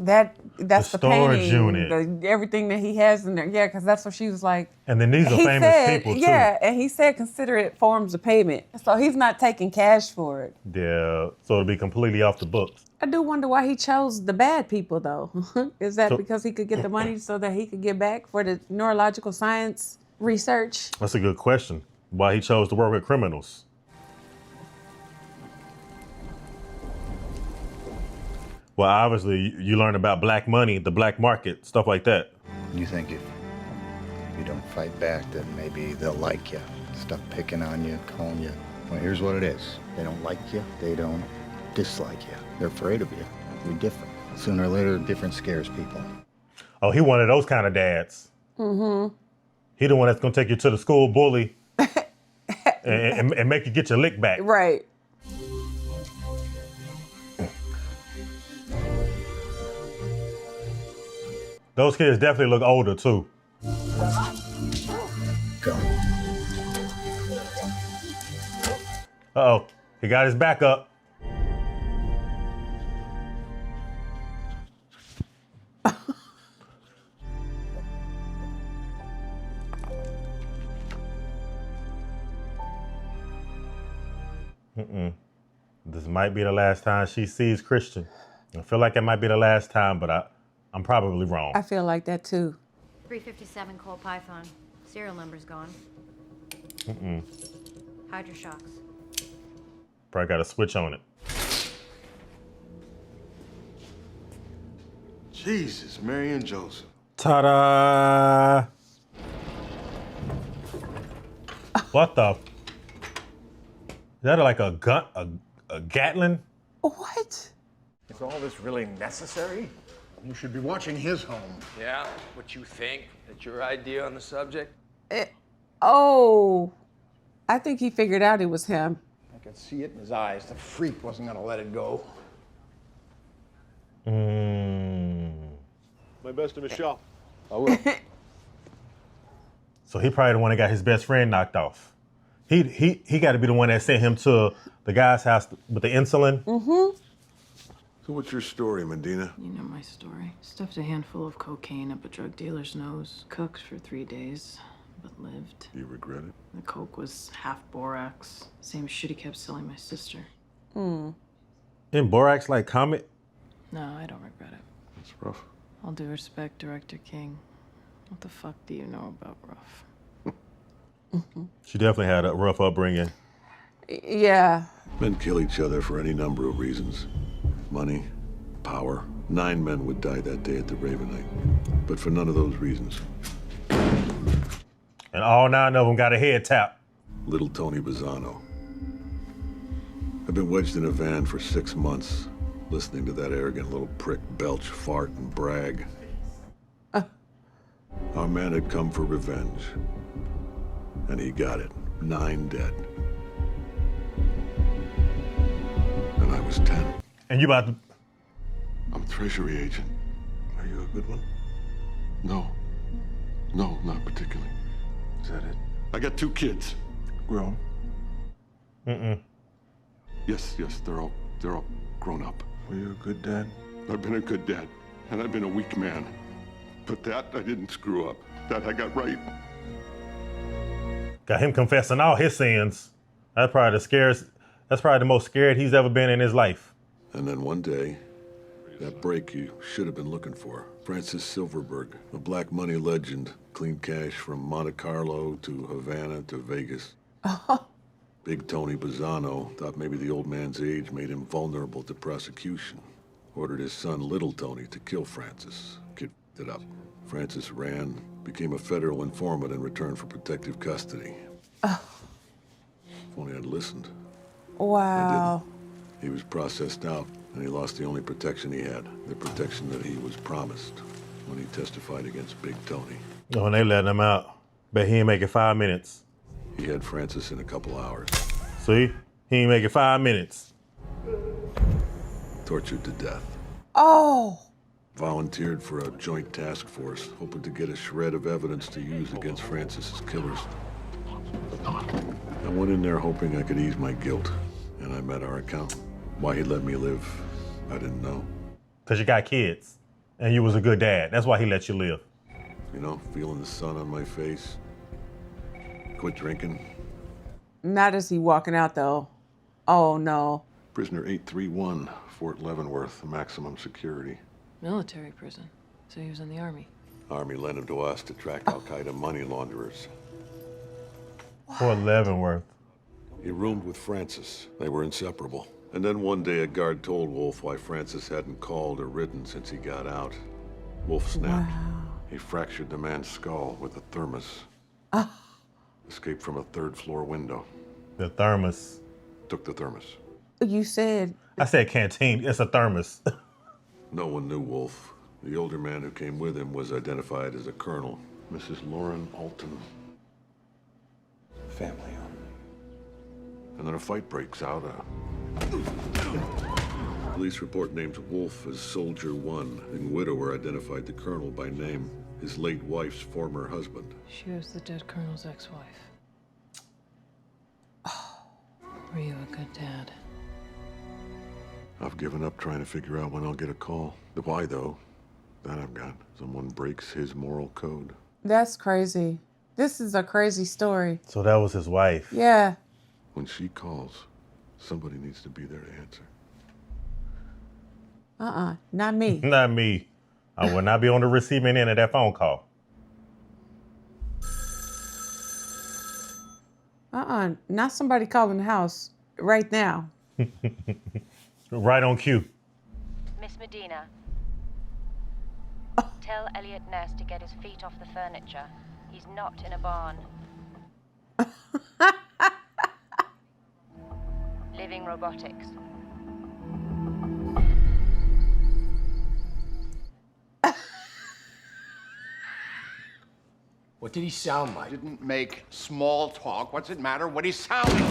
That's the storage painting, unit. everything that he has in there. Yeah, because that's what she was like. And then these are famous people, too. Yeah, and he said consider it forms of payment. So he's not taking cash for it. Yeah, so it'll be completely off the books. I do wonder why he chose the bad people, though. Is that So- because he could get the money so that he could get back for the neurological science research? That's a good question. Why he chose to work with criminals. Well, obviously, you learn about black money, the black market, stuff like that. You think if you don't fight back, then maybe they'll like you. Stop picking on you, calling you. Well, here's what it is. They don't like you. They don't dislike you. They're afraid of you. You're different. Sooner or later, different scares people. Oh, he one of those kind of dads. Mm-hmm. He the one that's gonna take you to the school bully and make you get your lick back. Right. Those kids definitely look older too. Go. Uh-oh, he got his back up. This might be the last time she sees Christian. I feel like it might be the last time, but I'm probably wrong. I feel like that too. 357 Colt Python. Serial number's gone. Hydroshocks. Probably got a switch on it. Jesus, Mary and Joseph. Ta-da! What the? Is that like a gun, a Gatlin? What? Is all this really necessary? You should be watching his home. Yeah, what you think? That's your idea on the subject? Oh, I think he figured out it was him. I could see it in his eyes. The freak wasn't gonna let it go. My best to Michelle. I will. So he probably the one that got his best friend knocked off. He got to be the one that sent him to the guy's house with the insulin. Mm-hmm. So what's your story, Medina? You know my story. Stuffed a handful of cocaine up a drug dealer's nose. Cooked for 3 days, but lived. Do you regret it? The coke was half borax. Same shit he kept selling my sister. In borax like Comet? No, I don't regret it. It's rough. All due respect, Director King. What the fuck do you know about rough? She definitely had a rough upbringing. Yeah. Men kill each other for any number of reasons. Money, power. 9 men would die that day at the Ravenite, but for none of those reasons. And all 9 of them got a head tap. Little Tony Bazzano. I've been wedged in a van for 6 months, listening to that arrogant little prick belch, fart, and brag. Our man had come for revenge, and he got it. 9 dead. And I was 10. And you about to... I'm a treasury agent. Are you a good one? No. No, not particularly. Is that it? I got 2 kids. Grown? Yes, they're all grown up. Were you a good dad? I've been a good dad, and I've been a weak man. But that I didn't screw up. That I got right. Got him confessing all his sins. That's probably the most scared he's ever been in his life. And then one day, that break you should have been looking for. Francis Silverberg, a black money legend, clean cash from Monte Carlo to Havana to Vegas. Big Tony Bazzano thought maybe the old man's age made him vulnerable to prosecution. ordered his son, Little Tony, to kill Francis. Kid f***ed it up. Francis ran, became a federal informant in return for protective custody. If only I'd listened. Wow. He was processed out, and he lost the only protection he had, the protection that he was promised when he testified against Big Tony. Oh, and they let him out. Bet he ain't make it 5 minutes. He had Francis in a couple hours. See? He ain't make it 5 minutes. Tortured to death. Oh. Volunteered for a joint task force, hoping to get a shred of evidence to use against Francis's killers. I went in there hoping I could ease my guilt, and I met our accountant. Why he let me live, I didn't know. Because you got kids, and you was a good dad. That's why he let you live. You know, feeling the sun on my face. Quit drinking. Not as he walking out, though. Oh, no. Prisoner 831, Fort Leavenworth, maximum security. Military prison. So he was in the Army. Army lent him to us to track Al-Qaeda money launderers. Fort Leavenworth. He roomed with Francis. They were inseparable. And then one day a guard told Wolf why Francis hadn't called or written since he got out. Wolf snapped. Wow. He fractured the man's skull with a thermos. Escaped from a third-floor window. The thermos. Took the thermos. You said... I said canteen. It's a thermos. No one knew Wolf. The older man who came with him was identified as a colonel, Mrs. Lauren Alton. Family owned. And then a fight breaks out. Police report names Wolf as Soldier 1, and widower identified the colonel by name, his late wife's former husband. She was the dead colonel's ex-wife. Were you a good dad? I've given up trying to figure out when I'll get a call. The why, though, that I've got. Someone breaks his moral code. That's crazy. This is a crazy story. So that was his wife. Yeah. When she calls, somebody needs to be there to answer. Not me. Not me. I will not be on the receiving end of that phone call. Not somebody calling the house right now. Right on cue. Miss Medina. Tell Elliot Ness to get his feet off the furniture. He's not in a barn. Living robotics. What did he sound like? Didn't make small talk. What's it matter what he sounded?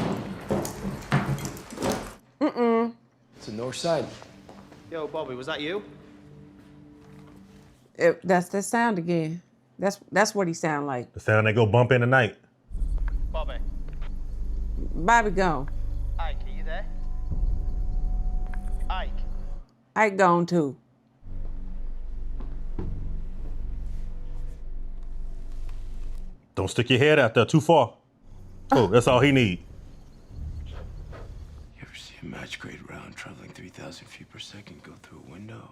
It's the north side. Yo, Bobby, was that you? That's the sound again. That's what he sound like. The sound they go bump in the night. Bobby. Bobby gone. Ike, are you there? Ike. Ike gone too. Don't stick your head out there too far. Oh, that's all he need. You ever see a match grade round traveling 3,000 feet per second go through a window?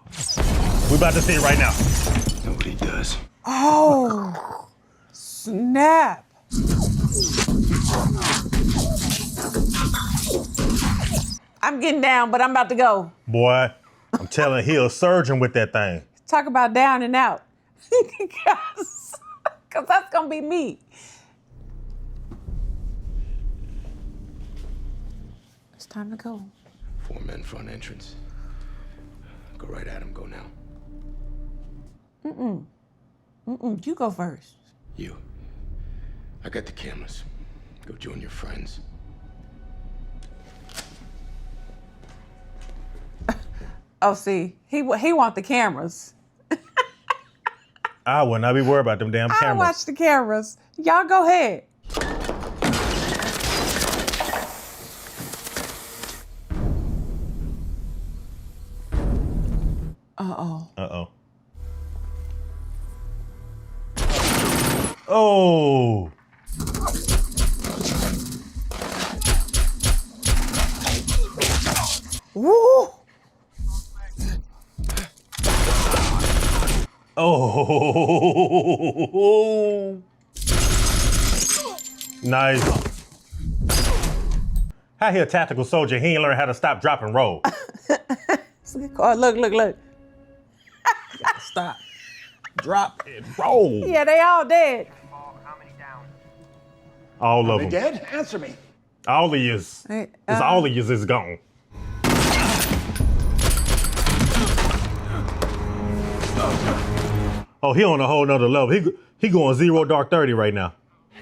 We about to see it right now. Nobody does. Oh, snap. I'm getting down, but I'm about to go. Boy, I'm telling he a surgeon with that thing. Talk about down and out. Because that's going to be me. It's time to go. 4 men front entrance. Go right at him. Go now. You go first. You. I got the cameras. Go join your friends. Oh, see, he want the cameras. I would not be worried about them damn I cameras. watch the cameras. Y'all go ahead. Uh-oh. Uh-oh. Oh. Woo! Oh. Nice. How he a tactical soldier? He ain't learned how to stop, drop, and roll. good call. Look. Stop. Drop and roll. Yeah, they all dead. All Are of they them. dead? Answer me. All of yous. It's all of yous is gone. Oh, he on a whole nother level. He going 0 dark 30 right now.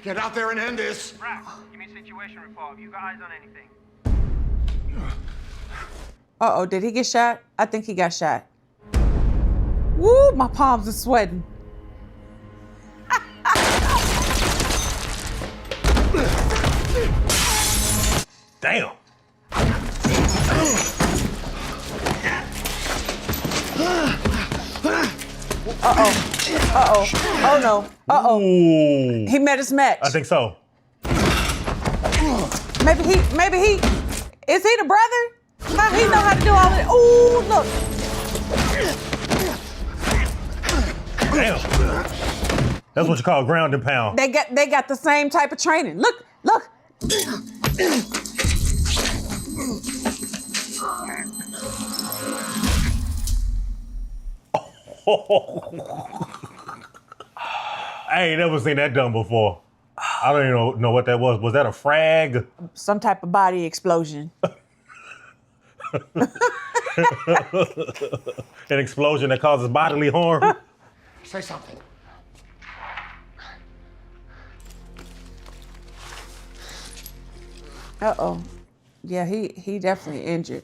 Get out there and end this. Give me a situation report. Have you got eyes on anything? Uh-oh, did he get shot? I think he got shot. Woo, my palms are sweating. Damn. Uh-oh. Oh no. Ooh. He met his match. I think so. Maybe he, is he the brother? How he know how to do all that? Ooh, look. Damn. That's what you call ground and pound. They got the same type of training. Look. I ain't never seen that done before. I don't even know what that was. Was that a frag? Some type of body explosion. An explosion that causes bodily harm? Say something. Uh-oh. Yeah, he definitely injured.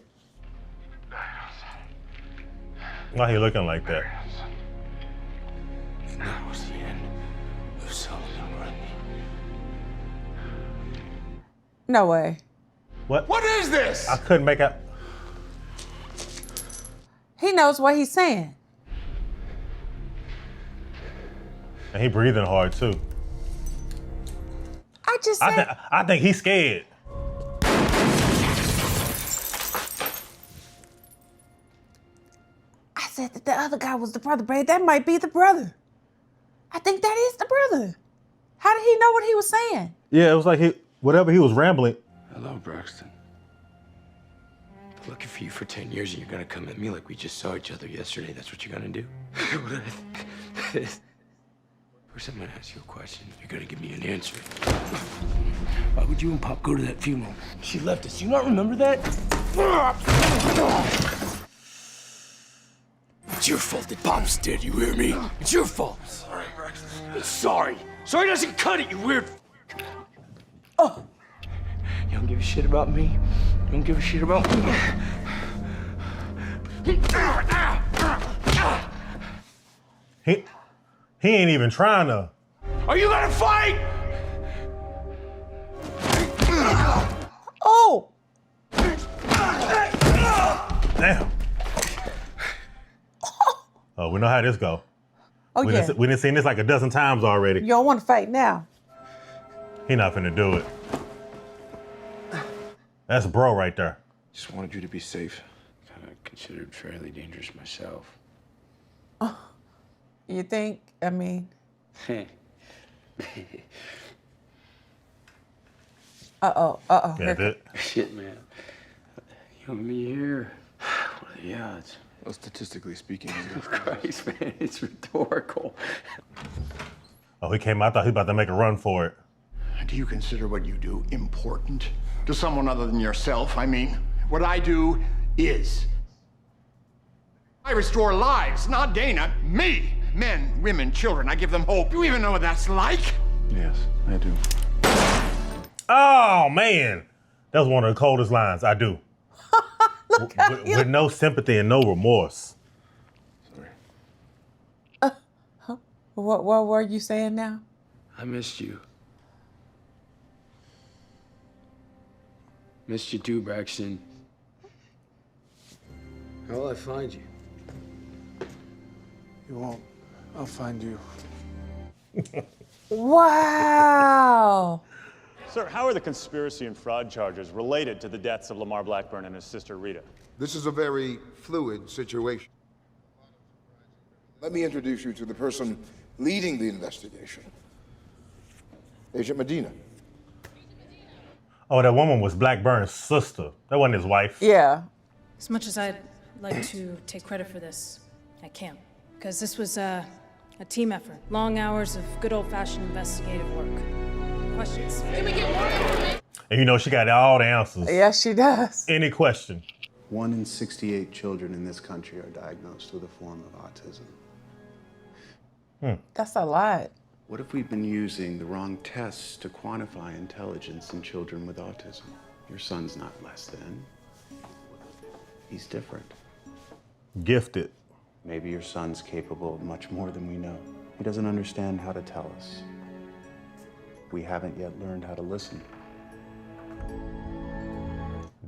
Why he looking like that? That was the end of Solomon Grundy. No way. What? What is this? I couldn't make out. He knows what he's saying. And he breathing hard too. I just said. I think he's scared. I said that the other guy was the brother, babe. That might be the brother. I think that is the brother. How did he know what he was saying? Yeah, it was like whatever he was rambling. Hello, Braxton. Looking for you for 10 years and you're gonna come at me like we just saw each other yesterday. That's what you're gonna do? First, I'm gonna ask you a question. You're gonna give me an answer. Why would you and Pop go to that funeral? She left us. You not remember that? It's your fault that Pop's dead, you hear me? It's your fault. Sorry, Braxton. Sorry. Sorry doesn't cut it, you weird. Oh. You don't give a shit about me? You don't give a shit about me? He ain't even trying to. Are you gonna fight? Oh! Damn. Oh, we know how this go. Oh, we yeah. We done seen this like a dozen times already. You don't want to fight now. He not finna do it. That's bro right there. Just wanted you to be safe. Kind of considered fairly dangerous myself. You think? I mean. Uh-oh. Yeah, that. Shit, man. You and me here. What are the odds? Well, statistically speaking, Jesus Christ, man, it's rhetorical. Oh, he came out. I thought he was about to make a run for it. Do you consider what you do important to someone other than yourself? I mean, what I do is. I restore lives, not Dana. Me. Men, women, children. I give them hope. You even know what that's like? Yes, I do. Oh, man. That was one of the coldest lines. I do. With no sympathy and no remorse. Sorry. What were you saying now? I missed you. Missed you too, Braxton. How will I find you? You won't. I'll find you. Wow. Sir, how are the conspiracy and fraud charges related to the deaths of Lamar Blackburn and his sister Rita? This is a very fluid situation. Let me introduce you to the person leading the investigation, Agent Medina. Oh, that woman was Blackburn's sister. That wasn't his wife. Yeah. As much as I'd like to take credit for this. I can't. Because this was a team effort. Long hours of good old-fashioned investigative work. Questions? Can we get more? And you know she got all the answers. Yes, she does. Any question? 1 in 68 children in this country are diagnosed with a form of autism. That's a lot. What if we've been using the wrong tests to quantify intelligence in children with autism? Your son's not less than. He's different. Gifted. Maybe your son's capable of much more than we know. He doesn't understand how to tell us. We haven't yet learned how to listen.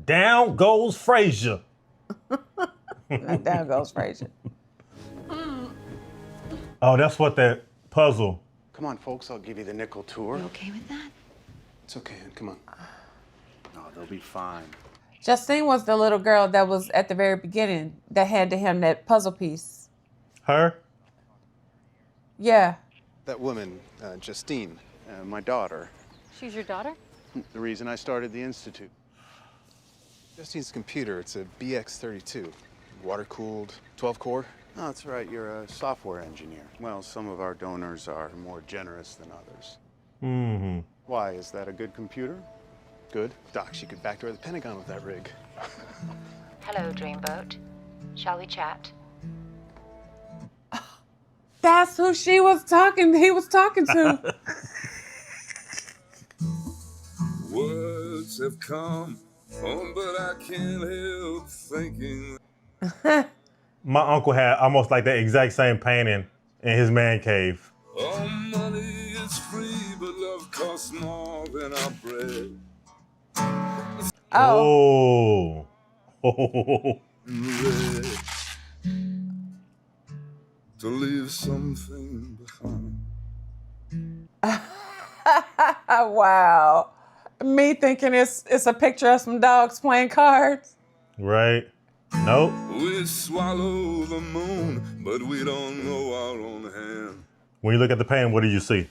Down goes Frazier. Down goes Frazier. Oh, that's what that puzzle. Come on, folks, I'll give you the nickel tour. You okay with that? It's okay, come on. No, they'll be fine. Justine was the little girl that was at the very beginning that handed him that puzzle piece. Her? Yeah. That woman, Justine, my daughter. She's your daughter? The reason I started the Institute. Justine's computer, it's a BX32. Water-cooled, 12-core. No, that's right, you're a software engineer. Well, some of our donors are more generous than others. Mm-hmm. Why, is that a good computer? Good. Doc, she could backdoor the Pentagon with that rig. Hello, Dreamboat. Shall we chat? That's who he was talking to. Words have come, but I can't help thinking. My uncle had almost like that exact same painting in his man cave. All money is free, but love costs more than our bread. Oh. To leave something behind. Wow. Me thinking it's a picture of some dogs playing cards. Right. Nope. We swallow the moon, but we don't know our own hand. When you look at the painting, what do you see?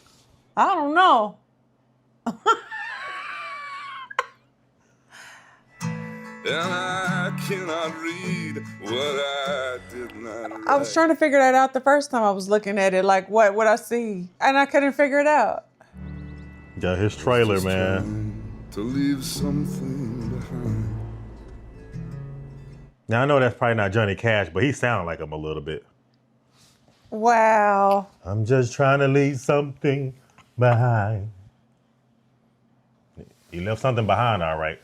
I don't know. And I cannot read what I did not write. I was trying to figure that out the first time I was looking at it, like what would I see? And I couldn't figure it out. Got his trailer, man. To leave something behind. Now I know that's probably not Johnny Cash, but he sounded like him a little bit. Wow. I'm just trying to leave something behind. He left something behind, all right.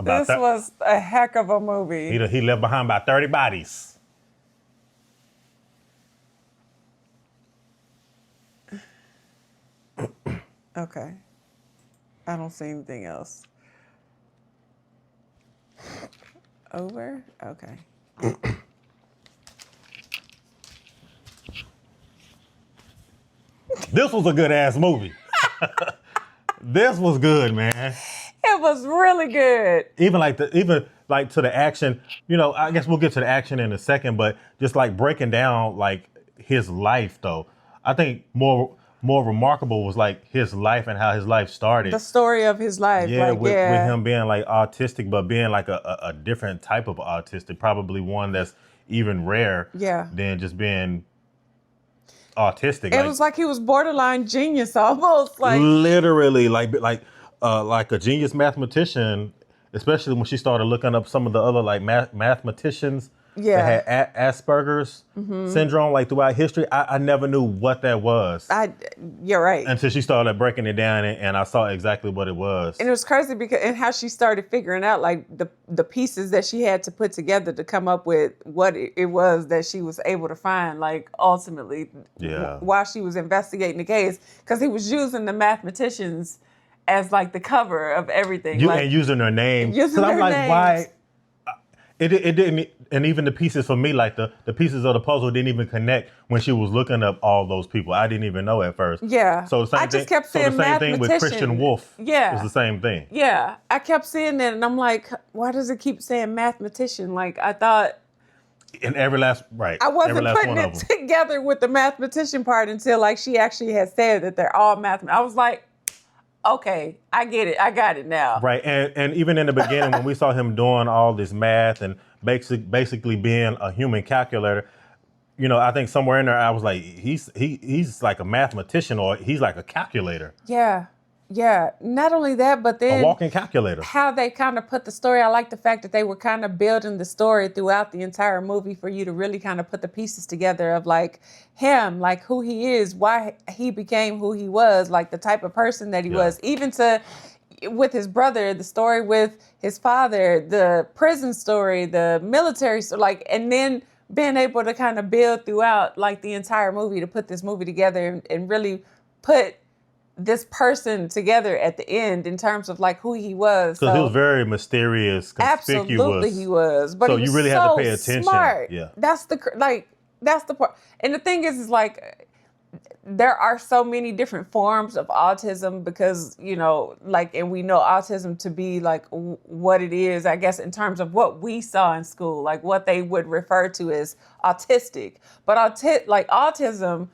This was a heck of a movie. He left behind about 30 bodies. Okay. I don't see anything else. Over? Okay. This was a good ass movie. This was good, man. It was really good. Even to the action, you know, I guess we'll get to the action in a second, but just like breaking down like his life though. I think more remarkable was like his life and how his life started. The story of his life. Yeah, like, with him being like autistic, but being like a different type of autistic, probably one that's even rare than just being autistic. It was like he was borderline genius almost. Like literally like a genius mathematician, especially when she started looking up some of the other like mathematicians that had Asperger's syndrome like throughout history. I never knew what that was. You're right. Until she started breaking it down and I saw exactly what it was. And it was crazy because and how she started figuring out like the pieces that she had to put together to come up with what it was that she was able to find like ultimately while she was investigating the case, because he was using the mathematicians as like the cover of everything. And using their name. Because I'm like, names. Why? It didn't, and even the pieces for me, like the pieces of the puzzle didn't even connect when she was looking up all those people. I didn't even know at first. Yeah. So the same thing with Christian Wolf. Yeah. It's the same thing. Yeah. I kept seeing that and I'm like, why does it keep saying mathematician? Like I thought. In every last, right. I wasn't putting it together with the mathematician part until like she actually had said that they're all mathematicians. I was like, okay, I get it. I got it now. Right, and even in the beginning when we saw him doing all this math and basically being a human calculator. You know, I think somewhere in there I was like, he's like a mathematician, or he's like a calculator. Yeah. Yeah, not only that, but then a walking calculator. How they kind of put the story. I like the fact that they were kind of building the story throughout the entire movie for you to really kind of put the pieces together of like him, like who he is, why he became who he was, like the type of person that he was, even to with his brother, the story with his father, the prison story, the military story, like, and then being able to kind of build throughout like the entire movie to put this movie together and really put this person together at the end in terms of like who he was. Because he was very mysterious, conspicuous. Absolutely he was. But so he was you really so had to pay attention. Smart. Yeah. That's the part. And the thing is like, there are so many different forms of autism because, you know, like, and we know autism to be like what it is, I guess, in terms of what we saw in school, like what they would refer to as autistic. But autism,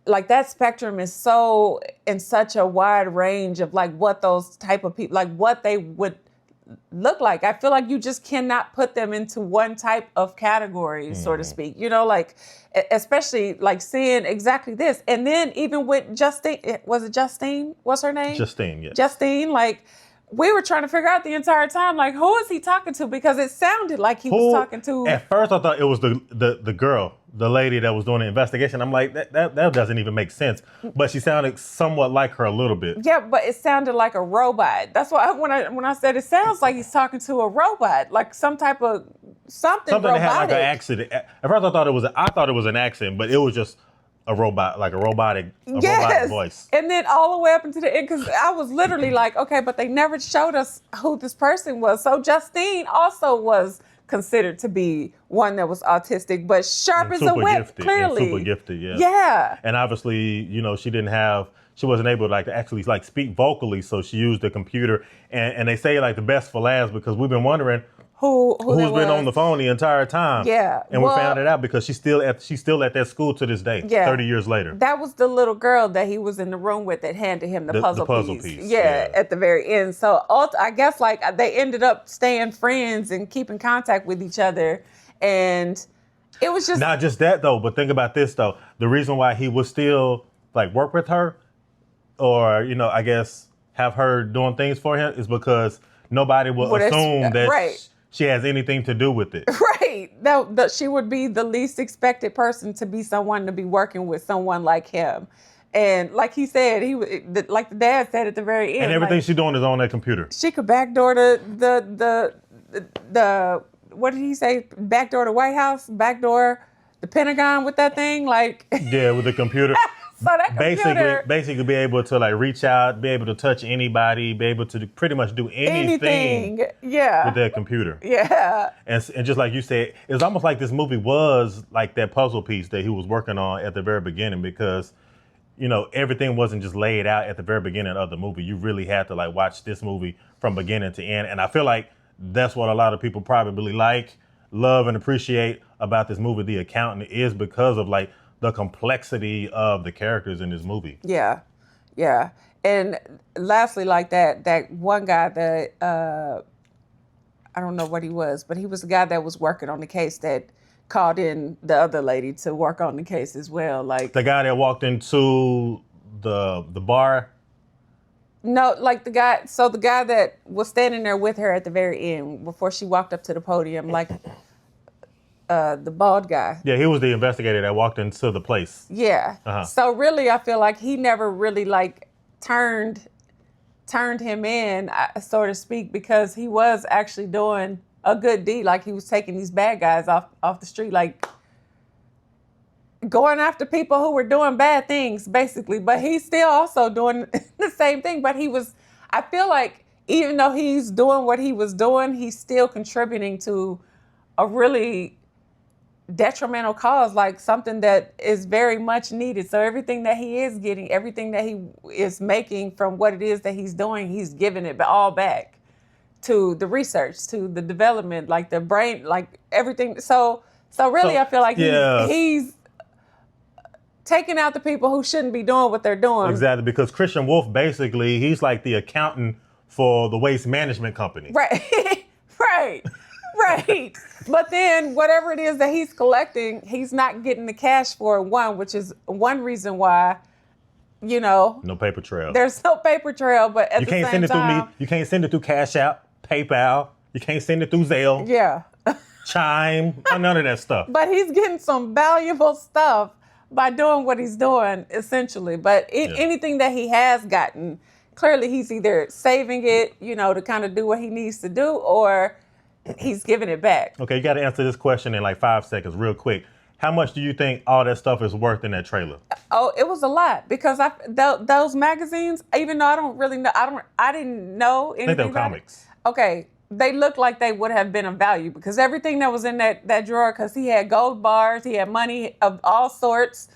like that spectrum is so in such a wide range of like what those type of people, like what they would look like. I feel like you just cannot put them into one type of category, so to speak. You know, like especially like seeing exactly this. And then even with Justine, was it Justine? What's her name? Justine, yeah. Justine, like we were trying to figure out the entire time, like who is he talking to? Because it sounded like he was talking to. At first I thought it was the girl, the lady that was doing the investigation. I'm like, that doesn't even make sense. But she sounded somewhat like her a little bit. Yeah, but it sounded like a robot. That's why when I said it sounds like he's talking to a robot, like some type of something robotic. That had like an accident. At first I thought it was an accident, but it was just a robot, like a robotic voice. And then all the way up into the end, because I was literally like, okay, but they never showed us who this person was. So Justine also was considered to be one that was autistic, but sharp as a whip, clearly. Super gifted, yeah. Yeah. And obviously, you know, she wasn't able to like to actually like speak vocally, so she used the computer. And they say like the best for last because we've been wondering who's been on the phone the entire time. Yeah. And we found it out because she's still at that school to this day, 30 years later. That was the little girl that he was in the room with that handed him the puzzle piece. Yeah, at the very end. So I guess like they ended up staying friends and keeping contact with each other. And it was just... Not just that though, but think about this though. The reason why he would still like work with her or, you know, I guess have her doing things for him is because nobody will assume that she has anything to do with it. Right. That she would be the least expected person to be someone to be working with someone like him. And like he said, like the dad said at the very end. And everything like, she's doing is on that computer. She could backdoor the what did he say? Backdoor the White House, backdoor the Pentagon with that thing, like. Yeah, with the computer. So that computer, basically be able to like reach out, be able to touch anybody, be able to pretty much do anything yeah, with that computer. Yeah. And just like you said, it's almost like this movie was like that puzzle piece that he was working on at the very beginning because, you know, everything wasn't just laid out at the very beginning of the movie. You really had to like watch this movie from beginning to end. And I feel like that's what a lot of people probably love and appreciate about this movie, The Accountant, is because of like the complexity of the characters in this movie. Yeah, yeah. And lastly, like that one guy that, I don't know what he was, but he was the guy that was working on the case that called in the other lady to work on the case as well. Like the guy that walked into the bar? No, like the guy that was standing there with her at the very end before she walked up to the podium, like the bald guy. Yeah, he was the investigator that walked into the place. Yeah. Uh-huh. So really, I feel like he never really like turned him in, so to speak, because he was actually doing a good deed. Like he was taking these bad guys off the street, like going after people who were doing bad things, basically. But he's still also doing the same thing. But I feel like even though he's doing what he was doing, he's still contributing to a really detrimental cause, like something that is very much needed. So everything that he is getting, everything that he is making from what it is that he's doing, he's giving it all back to the research, to the development, like the brain, like everything. So really, I feel like he's taking out the people who shouldn't be doing what they're doing. Exactly, because Christian Wolf, basically, he's like the accountant for the waste management company. Right, right. Right. But then whatever it is that he's collecting, he's not getting the cash for it, which is one reason why, no paper trail. There's no paper trail, but at the same time. You can't send it through me. You can't send it through Cash App, PayPal. You can't send it through Zelle. Yeah. Chime, none of that stuff. But he's getting some valuable stuff by doing what he's doing, essentially. But anything that he has gotten, clearly he's either saving it, to kind of do what he needs to do, or he's giving it back. Okay, you got to answer this question in like 5 seconds, real quick. How much do you think all that stuff is worth in that trailer? Oh, it was a lot because those magazines, even though I don't really know, I didn't know anything I think they were about comics. Okay, they looked like they would have been of value because everything that was in that drawer, because he had gold bars, he had money of all sorts.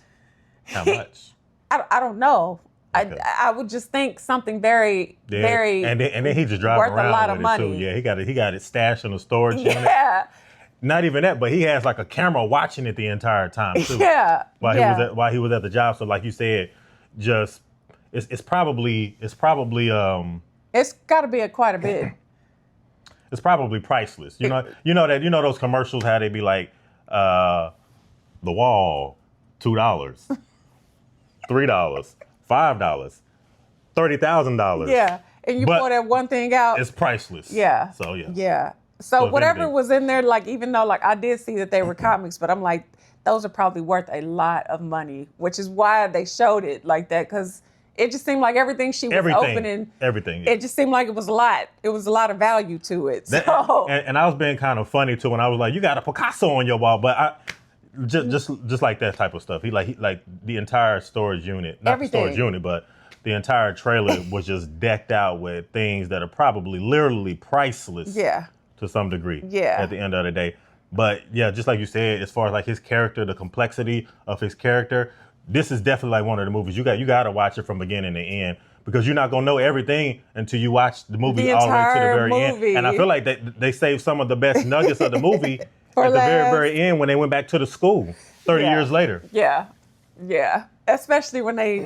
How much? I don't know. Okay. I would just think something very, very and then he just driving worth around a lot with of money. It too. Yeah, he got it stashed in the storage unit. Yeah. Not even that, but he has like a camera watching it the entire time too. Yeah. While he was at the job. So like you said, just it's probably it's got to be quite a bit. It's probably priceless. You know those commercials, how they be like, the wall, $2, $3, $5, $30,000. Yeah, and you pull that one thing out. It's priceless. Yeah. So yeah. Yeah. So whatever was in there, like even though like I did see that they were comics, but I'm like, those are probably worth a lot of money, which is why they showed it like that, because it just seemed like everything she was opening. Everything. It just seemed like it was a lot. It was a lot of value to it. And I was being kind of funny too when I was like, you got a Picasso on your wall, but I just like that type of stuff. He like the entire storage unit, not everything. The storage unit, but the entire trailer was just decked out with things that are probably literally priceless. Yeah. To some degree. Yeah. At the end of the day. But yeah, just like you said, as far as like his character, the complexity of his character, this is definitely like one of the movies you got to watch it from beginning to end, because you're not gonna know everything until you watch the movie all the way to the very end. And I feel like they saved some of the best nuggets of the movie at the very end when they went back to the school 30 years later. Yeah, yeah. Especially when they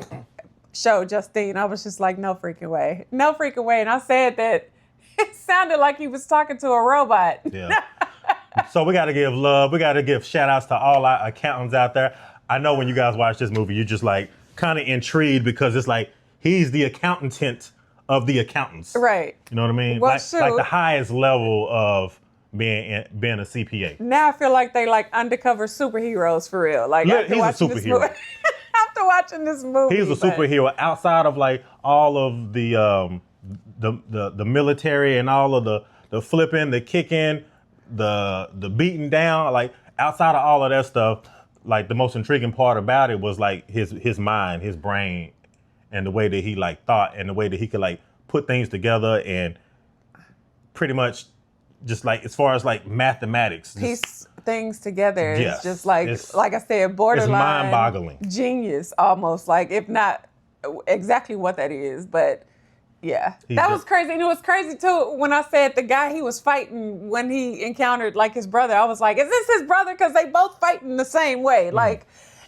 showed Justine, I was just like, no freaking way, no freaking way. And I said that it sounded like he was talking to a robot. Yeah. So we got to give love. We got to give shout outs to all our accountants out there. I know when you guys watch this movie, you're just like kind of intrigued because it's like he's the accountant of the accountants. Right. You know what I mean? Well, like the highest level of being a CPA. Now I feel like they like undercover superheroes for real. Like he's a superhero. After watching this movie, he's a superhero outside of like all of the military and all of the flipping, the kicking, the beating down. Like outside of all of that stuff, like the most intriguing part about it was like his mind, his brain, and the way that he like thought and the way that he could like put things together and pretty much just like as far as like mathematics, piece things together. Yes, it's just like I said, borderline, it's mind-boggling, genius almost. Like if not exactly what that is, but. Yeah, that was crazy. And it was crazy, too, when I said the guy he was fighting when he encountered, like, his brother. I was like, is this his brother? Because they both fighting the same way. Like,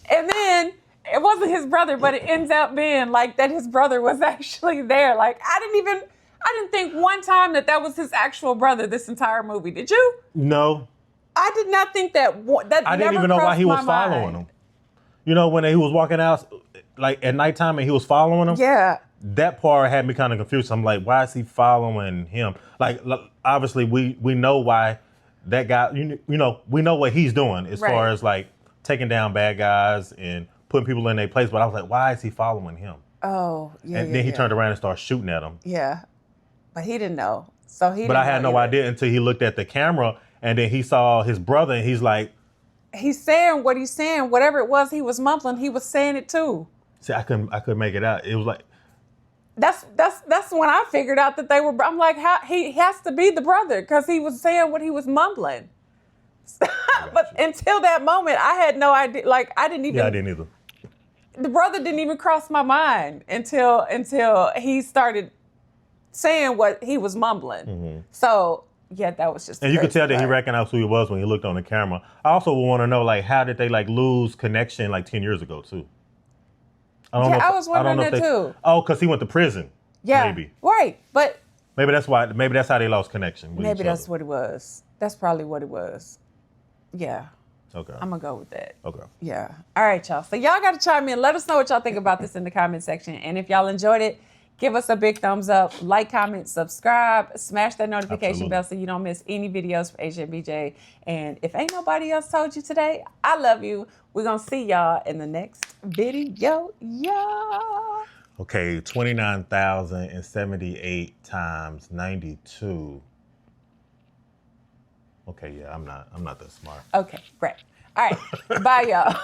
and then it wasn't his brother, but it ends up being, like, that his brother was actually there. Like, I didn't think one time that was his actual brother this entire movie. Did you? No. I did not think that I didn't even know why he was following him. You know, when he was walking out, like, at nighttime and he was following him? Yeah. That part had me kind of confused. I'm like, why is he following him? Like, obviously, we know why that guy, you know, we know what he's doing as far as, like, taking down bad guys and putting people in their place. But I was like, why is he following him? Oh, yeah, And then he turned around and started shooting at him. Yeah. But he didn't know. So he. But I had no idea until he looked at the camera and then he saw his brother and he's like. He's saying what he's saying. Whatever it was he was mumbling, he was saying it too. See, I couldn't make it out. It was like. That's when I figured out that they were. I'm like, how he has to be the brother because he was saying what he was mumbling. But until that moment, I had no idea. Like I didn't even. Yeah, I didn't either. The brother didn't even cross my mind until he started saying what he was mumbling. Mm-hmm. So yeah, that was just. And you could tell that he recognized who he was when he looked on the camera. I also want to know like how did they like lose connection like 10 years ago too. I was wondering that too. Oh, because he went to prison. Yeah, maybe. Right, but Maybe that's why. Maybe that's how they lost connection. With Maybe each that's other. what it was. That's probably what it was. Yeah. Okay. I'm gonna go with that. Okay. Yeah. All right, y'all. So y'all got to chime in. Let us know what y'all think about this in the comment section. And if y'all enjoyed it, give us a big thumbs up, like, comment, subscribe, smash that notification bell so you don't miss any videos from Asia and BJ. And if ain't nobody else told you today, I love you. We're gonna see y'all in the next video. Yeah. Okay, 29,078 times 92. Okay, yeah, I'm not that smart. Okay, great. All right. Bye, y'all.